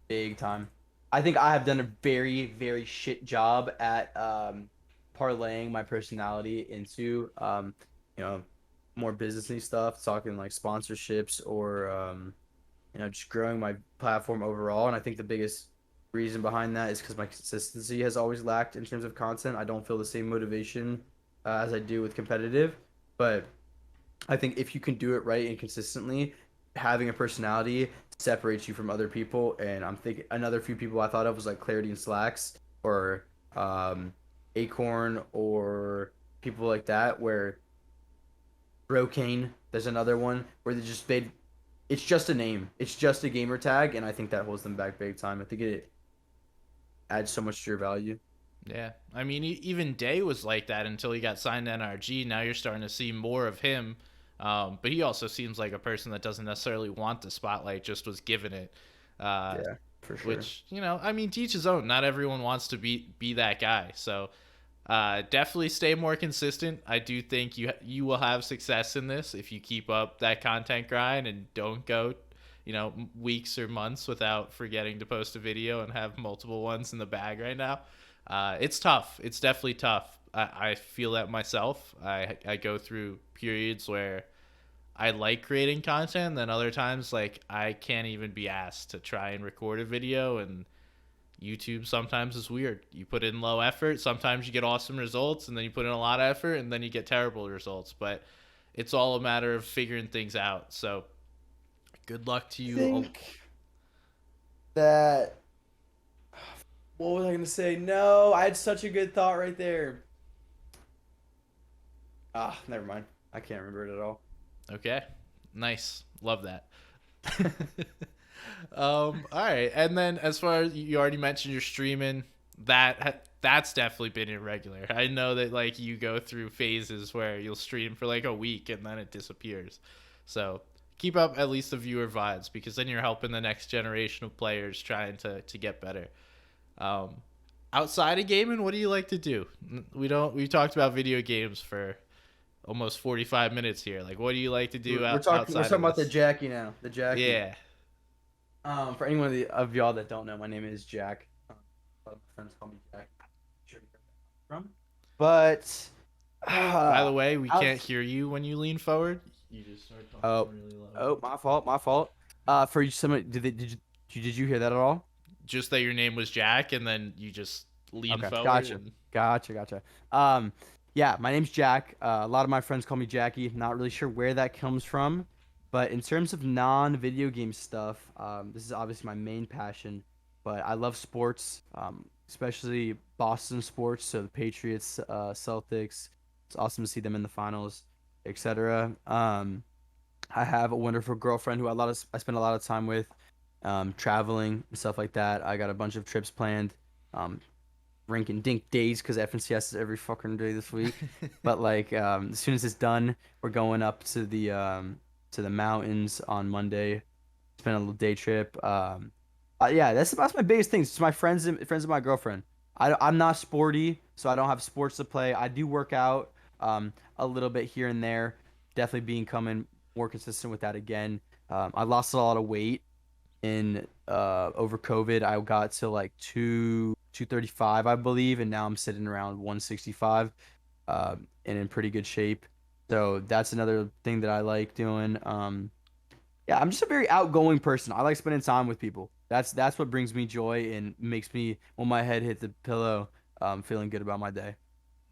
big time. I think I have done a very, very shit job at parlaying my personality into you know, more businessy stuff, talking like sponsorships or just growing my platform overall. And I think the biggest reason behind that is because my consistency has always lacked in terms of content. I don't feel the same motivation as I do with competitive, but I think if you can do it right and consistently, having a personality separates you from other people. And I'm thinking another few people I thought of was like Clarity and Slacks or um, Acorn or people like that. Where Brocane, there's another one where they it's just a name, it's just a gamer tag, and I think that holds them back big time. I think it adds so much to your value. Yeah. I mean, even Day was like that until he got signed to NRG. Now you're starting to see more of him. But he also seems like a person that doesn't necessarily want the spotlight, just was given it. Uh, Yeah, for sure. which, you know, I mean, teach his own. Not everyone wants to be that guy. So definitely stay more consistent. I do think you will have success in this if you keep up that content grind and don't go, you know, weeks or months without forgetting to post a video and have multiple ones in the bag right now. It's tough. It's definitely tough. I feel that myself. I go through periods where I like creating content, and then other times like I can't even be asked to try and record a video, and YouTube sometimes is weird. You put in low effort, sometimes you get awesome results, and then you put in a lot of effort and then you get terrible results. But it's all a matter of figuring things out. So good luck to I you. think that What was I gonna say? No, I had such a good thought right there. Ah, never mind. I can't remember it at all. Okay, nice, love that. All right, and then as far as you already mentioned, your streaming that's definitely been irregular. I know that like you go through phases where you'll stream for like a week and then it disappears. So keep up at least the viewer vibes because then you're helping the next generation of players trying to get better. Um, Outside of gaming, what do you like to do? We talked about video games for almost 45 minutes here. Like, what do you like to do We're outside talking of about the this? Jackie now. The Jackie. Yeah. For anyone of y'all that don't know, my name is Jack. A lot of my friends call me Jack. Sure you heard that from. But By uh, the way, we out. can't hear you when you lean forward. You just start talking Oh, really low. oh, my fault, my fault. For some, did you hear that at all? Just that your name was Jack, and then you just lean Okay, forward. gotcha, And gotcha. Um, yeah, my name's Jack. A lot of my friends call me Jackie. Not really sure where that comes from, but in terms of non-video game stuff, this is obviously my main passion. But I love sports, especially Boston sports. So the Patriots, Celtics. It's awesome to see them in the finals, etc. I have a wonderful girlfriend who I spend a lot of time with, traveling and stuff like that. I got a bunch of trips planned. Um, Rinkin Dink days because FNCS is every fucking day this week. But like as soon as it's done, we're going up to the mountains on Monday. Spend a little day trip. Yeah, that's my biggest thing. It's my friends of my girlfriend. I'm not sporty, so I don't have sports to play. I do work out a little bit here and there. Definitely becoming more consistent with that again. I lost a lot of weight in over COVID. I got to like 235, I believe, and now I'm sitting around 165, and in pretty good shape. So that's another thing that I like doing. Yeah, I'm just a very outgoing person. I like spending time with people. That's what brings me joy and makes me when my head hits the pillow, feeling good about my day.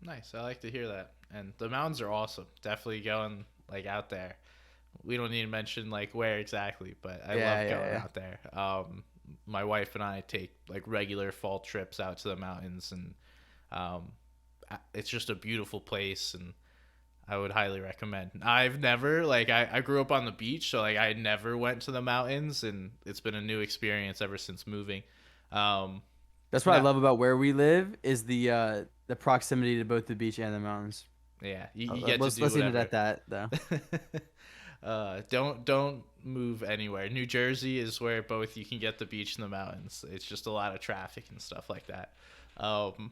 nice. I like to hear that. And the mountains are awesome. Definitely going like out there. We don't need to mention like where exactly, but I Yeah, love yeah, going yeah. out there. My wife and I take like regular fall trips out to the mountains, and um, it's just a beautiful place, and I would highly recommend. I've never like I grew up on the beach, so like I never went to the mountains, and it's been a new experience ever since moving. Um, That's what I now, love about where we live is the proximity to both the beach and the mountains. yeah, you get to do Let's leave it whatever. at that though. Don't move anywhere. New Jersey is where both you can get the beach and the mountains. It's just a lot of traffic and stuff like that. Um,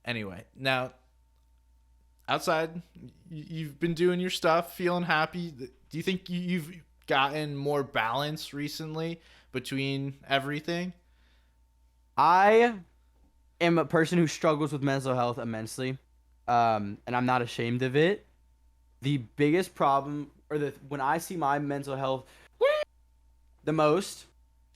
anyway, now outside, you've been doing your stuff, feeling happy. Do you think you've gotten more balance recently between everything? I am a person who struggles with mental health immensely, and I'm not ashamed of it. The biggest problem, or the when I see my mental health the most,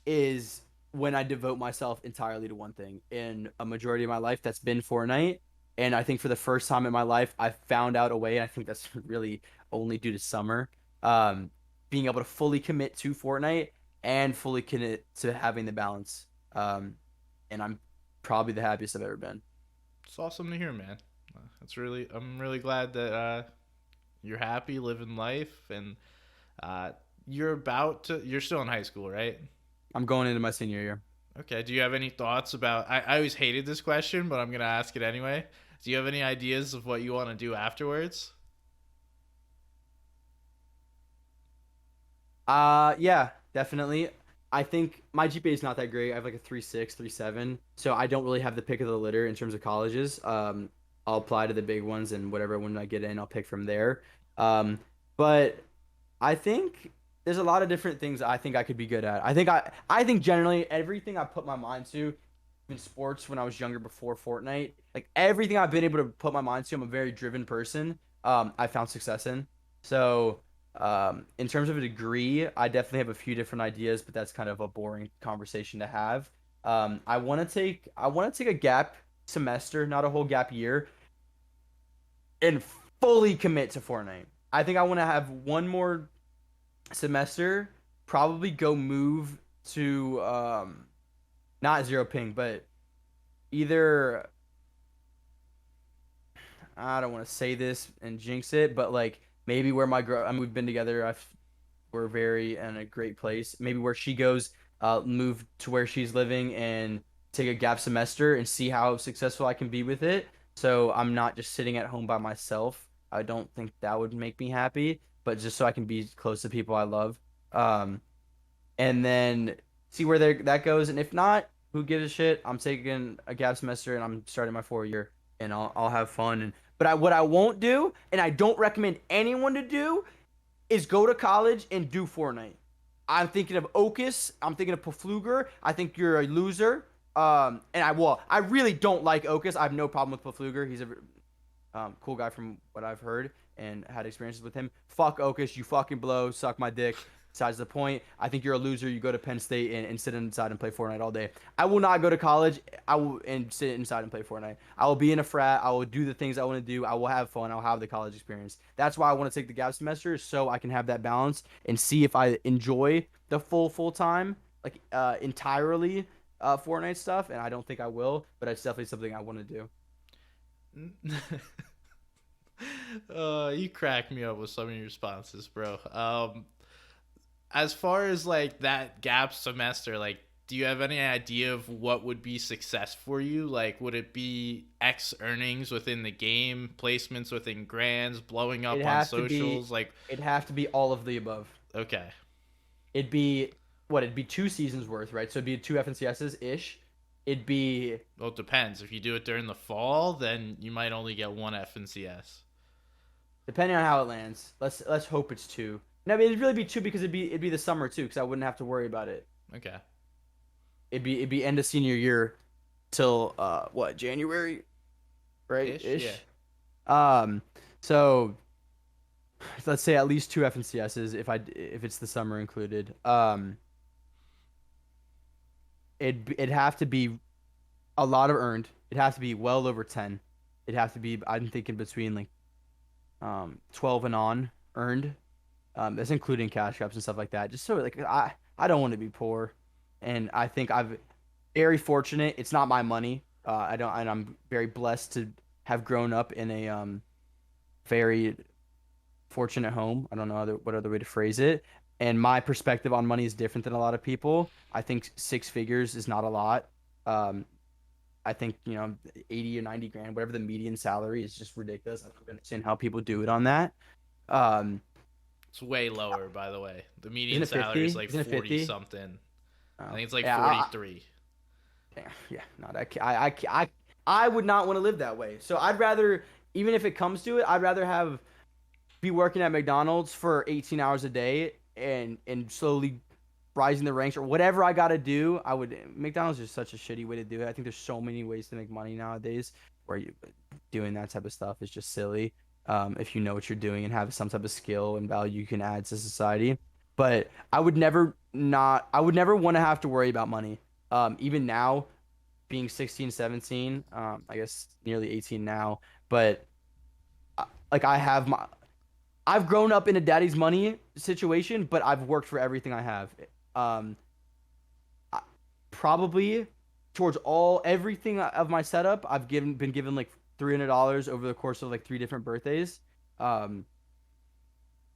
is when I devote myself entirely to one thing. In a majority of my life, that's been Fortnite, and I think for the first time in my life, I found out a way. And I think that's really only due to summer, um, being able to fully commit to Fortnite and fully commit to having the balance. And I'm probably the happiest I've ever been. It's awesome to hear, man. That's really I'm really glad that you're happy living life, and uh, you're still in high school, right? I'm going into my senior year. Okay. Do you have any thoughts about? I always hated this question, but I'm gonna ask it anyway. Do you have any ideas of what you want to do afterwards? Yeah, definitely. I think my GPA is not that great. I have like a 3.6, 3.7, so I don't really have the pick of the litter in terms of colleges. I'll apply to the big ones and whatever one I get in, I'll pick from there. Um, but I think there's a lot of different things I think I could be good at. I think generally everything I put my mind to in sports when I was younger before Fortnite, like everything I've been able to put my mind to, I'm a very driven person. I found success in. So, in terms of a degree, I definitely have a few different ideas, but that's kind of a boring conversation to have. I want to take a gap semester, not a whole gap year, and fully commit to Fortnite. I think I want to have one more semester, probably go move to not zero ping, but either I don't want to say this and jinx it, but like maybe where my girl, I mean, we've been together. We're very in a great place. Maybe where she goes, move to where she's living and take a gap semester and see how successful I can be with it. So I'm not just sitting at home by myself. I don't think that would make me happy, but just so I can be close to people I love. Um, and then see where that goes. And if not, who gives a shit? I'm taking a gap semester and I'm starting my 4 year, and I'll have fun. And but what I won't do, and I don't recommend anyone to do, is go to college and do Fortnite. I'm thinking of Okus. I'm thinking of Pafluger. I think you're a loser. And I really don't like Okus. I have no problem with Pafluger. He's a cool guy from what I've heard and had experiences with him. Fuck Okus. You fucking blow. Suck my dick. Besides the point, I think you're a loser. You go to Penn State and sit inside and play Fortnite all day. I will not go to college. I will and sit inside and play Fortnite. I will be in a frat. I will do the things I want to do. I will have fun. I'll have the college experience. That's why I want to take the gap semester so I can have that balance and see if I enjoy the full time, like entirely Fortnite stuff. And I don't think I will, but it's definitely something I want to do. You crack me up with some of your responses, bro. As far as like that gap semester, like, do you have any idea of what would be success for you? Like, would it be X earnings within the game, placements within grands, blowing It'd up on have to be. socials? Like, It'd have to be all of the above. okay. It'd be what? It'd be 2 seasons worth, right? So it'd be two FNCSs ish. It'd be Well, it depends. If you do it during the fall, then you might only get one FNCS. depending on how it lands. Let's hope it's two. No, I mean, it'd really be two because it'd be the summer too, because I wouldn't have to worry about it. Okay. It'd be end of senior year till what, January, right? Ish, yeah. Um, so let's say at least two FNCSs if it's the summer included. It'd have to be a lot of earned. It'd have to be well over 10. It'd have to be, I'm thinking between like 12 and on earned. That's including cash apps and stuff like that. Just so like I don't want to be poor, and I think I've very fortunate. It's not my money. I don't, and I'm very blessed to have grown up in a very fortunate home. I don't know what other way to phrase it. And my perspective on money is different than a lot of people. I think 6 figures is not a lot. Um, I think 80 or 90 grand, whatever the median salary is, just ridiculous. I don't understand how people do it on that. Um, It's way lower, by the way. The isn't median it salary 50? is like Isn't it 40 50? something. I Oh, think it's like yeah, 43. yeah, no, I would not want to live that way. So I'd rather, even if it comes to it, I'd rather be working at McDonald's for 18 hours a day and slowly rising the ranks or whatever I got to do. McDonald's is such a shitty way to do it. I think there's so many ways to make money nowadays where doing that type of stuff is just silly. If you know what you're doing and have some type of skill and value you can add to society. But I would never want to have to worry about money. Even now, being 16, 17, I guess nearly 18 now, but like I've grown up in a daddy's money situation, but I've worked for everything I have. Um, Probably towards everything of my setup, been given like $300 over the course of like 3 different birthdays. Um,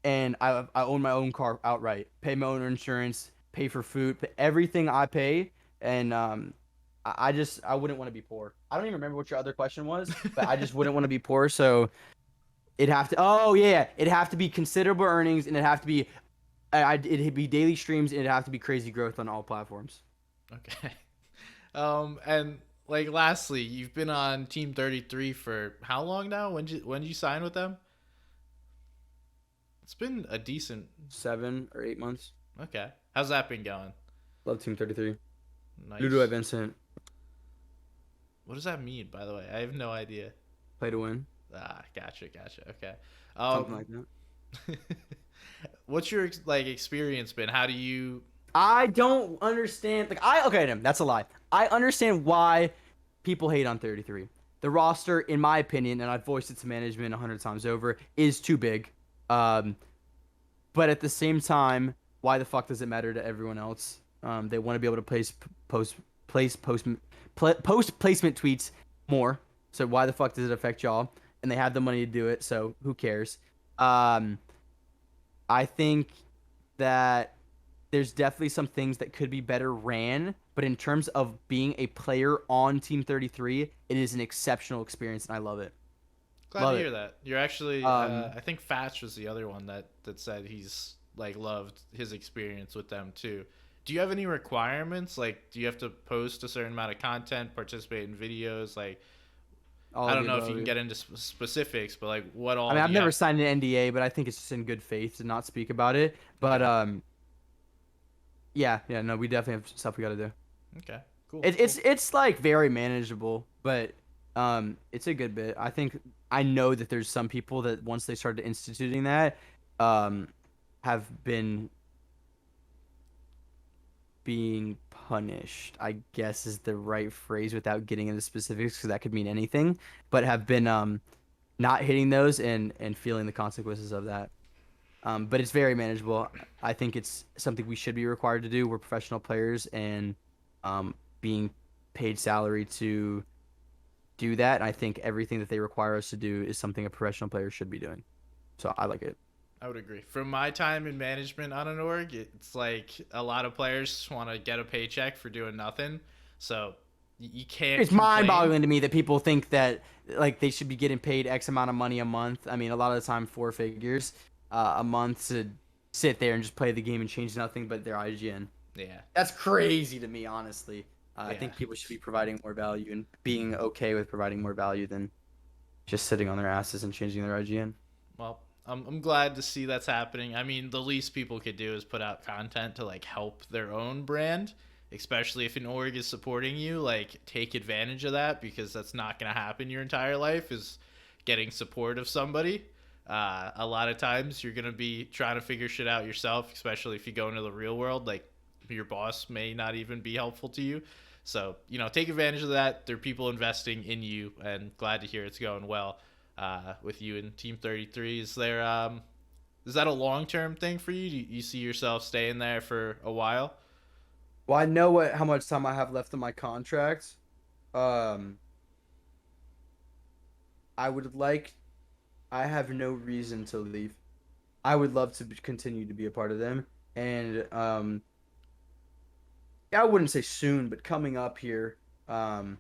and I own my own car outright, pay my own insurance, pay for food, pay everything I pay, and I wouldn't want to be poor. I don't even remember what your other question was, but I just wouldn't want to be poor. So it'd have to be considerable earnings, and it'd be daily streams, and it'd have to be crazy growth on all platforms. Okay. And like lastly, you've been on Team 33 for how long now? When did you sign with them? It's been a decent. 7 or 8 months. Okay. How's that been going? Love Team 33. Nice. Ludo Vincent. What does that mean, by the way? I have no idea. Play to win. Ah, gotcha. Okay. Something like that. What's your like experience been? How do you? I don't understand. Okay, no, that's a lie. I understand why people hate on 33. The roster, in my opinion, and I've voiced it to management 100 times over, is too big. But at the same time, why the fuck does it matter to everyone else? They want to be able to post post placement tweets more. So why the fuck does it affect y'all? And they have the money to do it, so who cares? Um, I think that there's definitely some things that could be better ran, but in terms of being a player on Team 33, it is an exceptional experience, and I love it. Glad to Love hear it. that. You're actually, Um, I think Fatch was the other one that said he's like loved his experience with them too. Do you have any requirements? Like, do you have to post a certain amount of content, participate in videos? Like, all I of don't the know if above. you can get into specifics, but like, what I all mean, do I've you never have? signed an NDA, but I think it's just in good faith to not speak about it. But Okay. yeah, yeah, no, we definitely have stuff we got to do. Okay. Cool. It, Cool. it's like very manageable, but it's a good bit. I think I know that there's some people that once they started instituting that, um, have been being punished, I guess is the right phrase without getting into specifics because that could mean anything, but have been not hitting those and feeling the consequences of that. But it's very manageable. I think it's something we should be required to do. We're professional players and being paid salary to do that. I think everything that they require us to do is something a professional player should be doing. So I like it. I would agree. From my time in management on an org, it's like a lot of players want to get a paycheck for doing nothing. So you can't It's complain. mind-boggling to me that people think that like they should be getting paid X amount of money a month. I mean, a lot of the time, four figures a month to sit there and just play the game and change nothing but their IGN. Yeah. That's crazy to me, honestly. I Yeah. think people should be providing more value and being okay with providing more value than just sitting on their asses and changing their IGN. Well, I'm glad to see that's happening. I mean, the least people could do is put out content to like help their own brand, especially if an org is supporting you. Like, take advantage of that because that's not going to happen your entire life. Is getting support of somebody. A lot of times you're going to be trying to figure shit out yourself, especially if you go into the real world. Like, your boss may not even be helpful to you. So, take advantage of that. There are people investing in you, and glad to hear it's going well with you and Team 33. Is that a long term thing for you? Do you see yourself staying there for a while? Well, I know how much time I have left on my contract. Um, I would like. I have no reason to leave. I would love to continue to be a part of them, and yeah, I wouldn't say soon, but coming up here, um,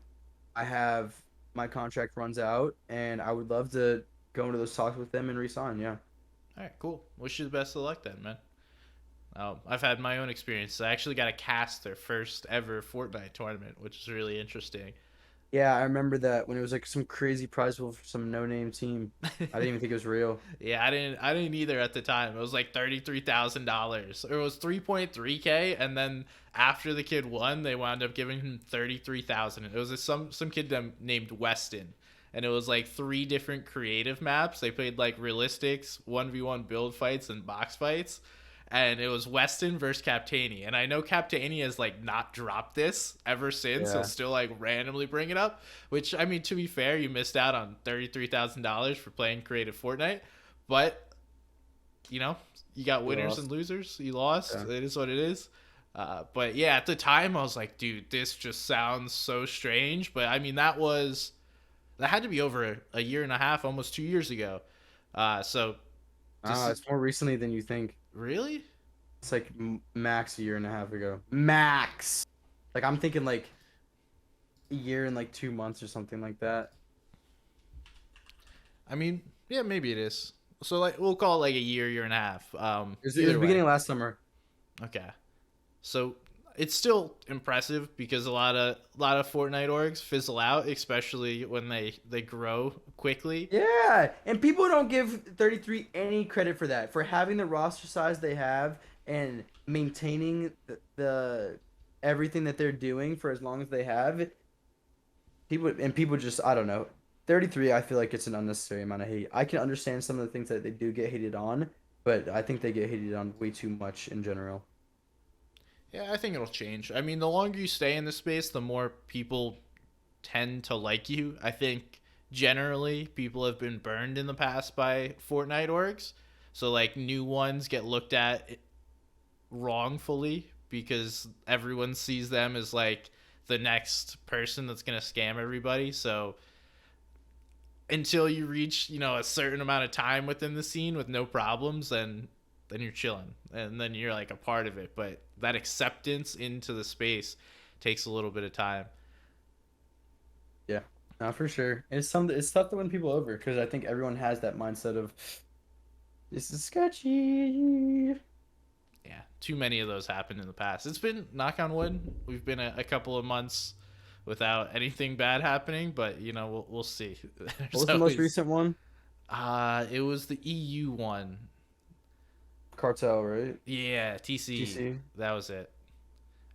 I have my contract runs out, and I would love to go into those talks with them and resign. Yeah. All right, cool. Wish you the best of luck then, man. I've had my own experience. I actually got to cast their first ever Fortnite tournament, which is really interesting. Yeah, I remember that when it was like some crazy prize pool for some no-name team. I didn't even think it was real. Yeah, I didn't either at the time. It was like $33,000. It was 3.3K, and then after the kid won, they wound up giving him 33,000. It was some kid named Weston, and it was like three different creative maps. They played like realistics, 1v1 build fights, and box fights. And it was Weston versus Captani. And I know Captani has like not dropped this ever since. He'll Yeah. still like randomly bring it up. Which, I mean, to be fair, you missed out on $33,000 for playing creative Fortnite. But you know, you got You winners and lost. losers. You lost. Yeah. It is what it is. But yeah, at the time, I was like, dude, this just sounds so strange. But I mean, that had to be over a year and a half, almost 2 years ago. So this is It's more recently than you think. really. It's like max a year and a half ago. Max. Like I'm thinking like a year and like 2 months or something like that. I mean, yeah, maybe it is. So like, we'll call it like a year and a half. It was Either way. beginning of last summer. Okay. So it's still impressive because a lot of Fortnite orgs fizzle out, especially when they grow quickly. Yeah, and people don't give 33 any credit for that, for having the roster size they have and maintaining the everything that they're doing for as long as they have. People just I don't know. 33, I feel like it's an unnecessary amount of hate. I can understand some of the things that they do get hated on, but I think they get hated on way too much in general. Yeah, I think it'll change. I mean, the longer you stay in the space, the more people tend to like you. I think generally people have been burned in the past by Fortnite orgs. So like new ones get looked at wrongfully because everyone sees them as like the next person that's gonna scam everybody. So until you reach, a certain amount of time within the scene with no problems, then you're chilling, and then you're like a part of it. But that acceptance into the space takes a little bit of time. Yeah, no, for sure. It's tough to win people over because I think everyone has that mindset of this is sketchy. Yeah, too many of those happened in the past. It's been, knock on wood, we've been a couple of months without anything bad happening, but we'll see. What There's was the most always recent one? it was the EU one. Cartel, right? Yeah, TCE. GC. That was it.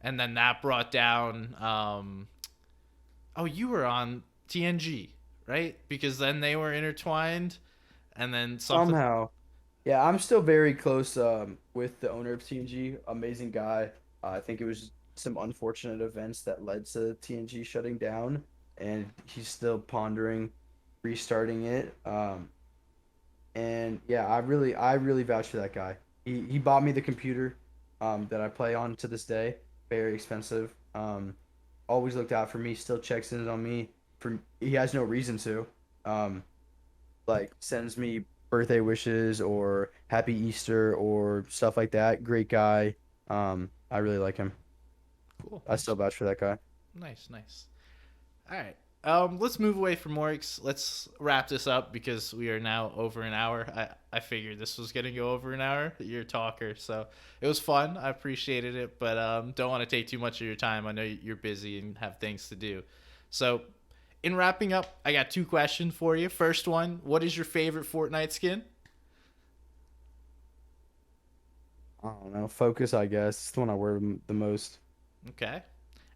And then that brought down oh, you were on TNG, right? Because then they were intertwined, and then something. Somehow. Yeah, I'm still very close with the owner of TNG. Amazing guy. I think it was some unfortunate events that led to TNG shutting down, and he's still pondering restarting it. And yeah, I really vouch for that guy. He bought me the computer that I play on to this day. Very expensive. Always looked out for me. Still checks in on me. For he has no reason to. Um, like sends me birthday wishes or happy Easter or stuff like that. Great guy. I really like him. Cool. I still vouch for that guy. Nice, nice. All right. Let's move away from works. Let's wrap this up because we are now over an hour. I figured this was gonna go over an hour. You're a talker, so it was fun. I appreciated it, but don't want to take too much of your time. I know you're busy and have things to do. So, in wrapping up, I got two questions for you. First one: what is your favorite Fortnite skin? I don't know. Focus, I guess. It's the one I wear the most. Okay.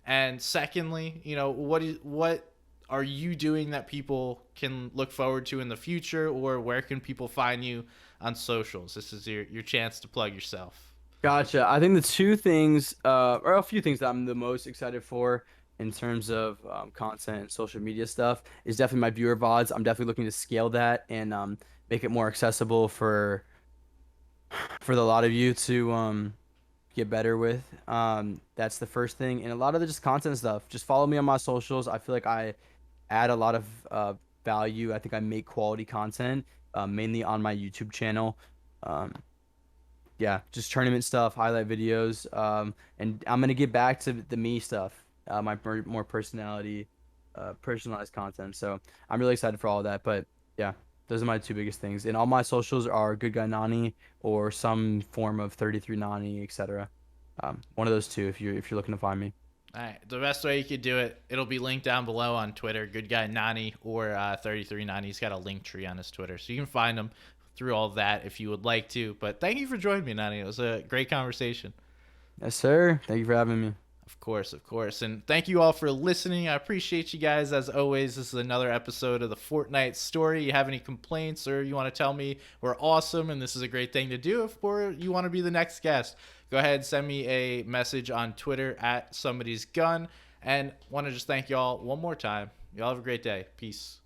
And secondly, what are you doing that people can look forward to in the future, or where can people find you on socials? This is your chance to plug yourself. Gotcha. I think the two things, or a few things that I'm the most excited for in terms of content and social media stuff is definitely my viewer VODs. I'm definitely looking to scale that and make it more accessible for the lot of you to get better with. That's the first thing, and a lot of the just content stuff. Just follow me on my socials. I feel like I add a lot of value. I think I make quality content, mainly on my YouTube channel. Um, yeah, just tournament stuff, highlight videos, and I'm gonna get back to the me stuff, my more personality, personalized content. So I'm really excited for all of that. But yeah, those are my two biggest things. And all my socials are Good Guy Nani or some form of 33 Nani, etc. One of those two if you're looking to find me. All right. The best way you could do it, it'll be linked down below on Twitter. Good guy Nani or 33 Nani. He's got a link tree on his Twitter, so you can find him through all of that if you would like to. But thank you for joining me, Nani. It was a great conversation. Yes, sir. Thank you for having me. Of course, of course. And thank you all for listening. I appreciate you guys as always. This is another episode of the Fortnite story. You have any complaints or you want to tell me we're awesome and this is a great thing to do, or you want to be the next guest, go ahead and send me a message on Twitter at somebody's gun. And want to just thank y'all one more time. Y'all have a great day. Peace.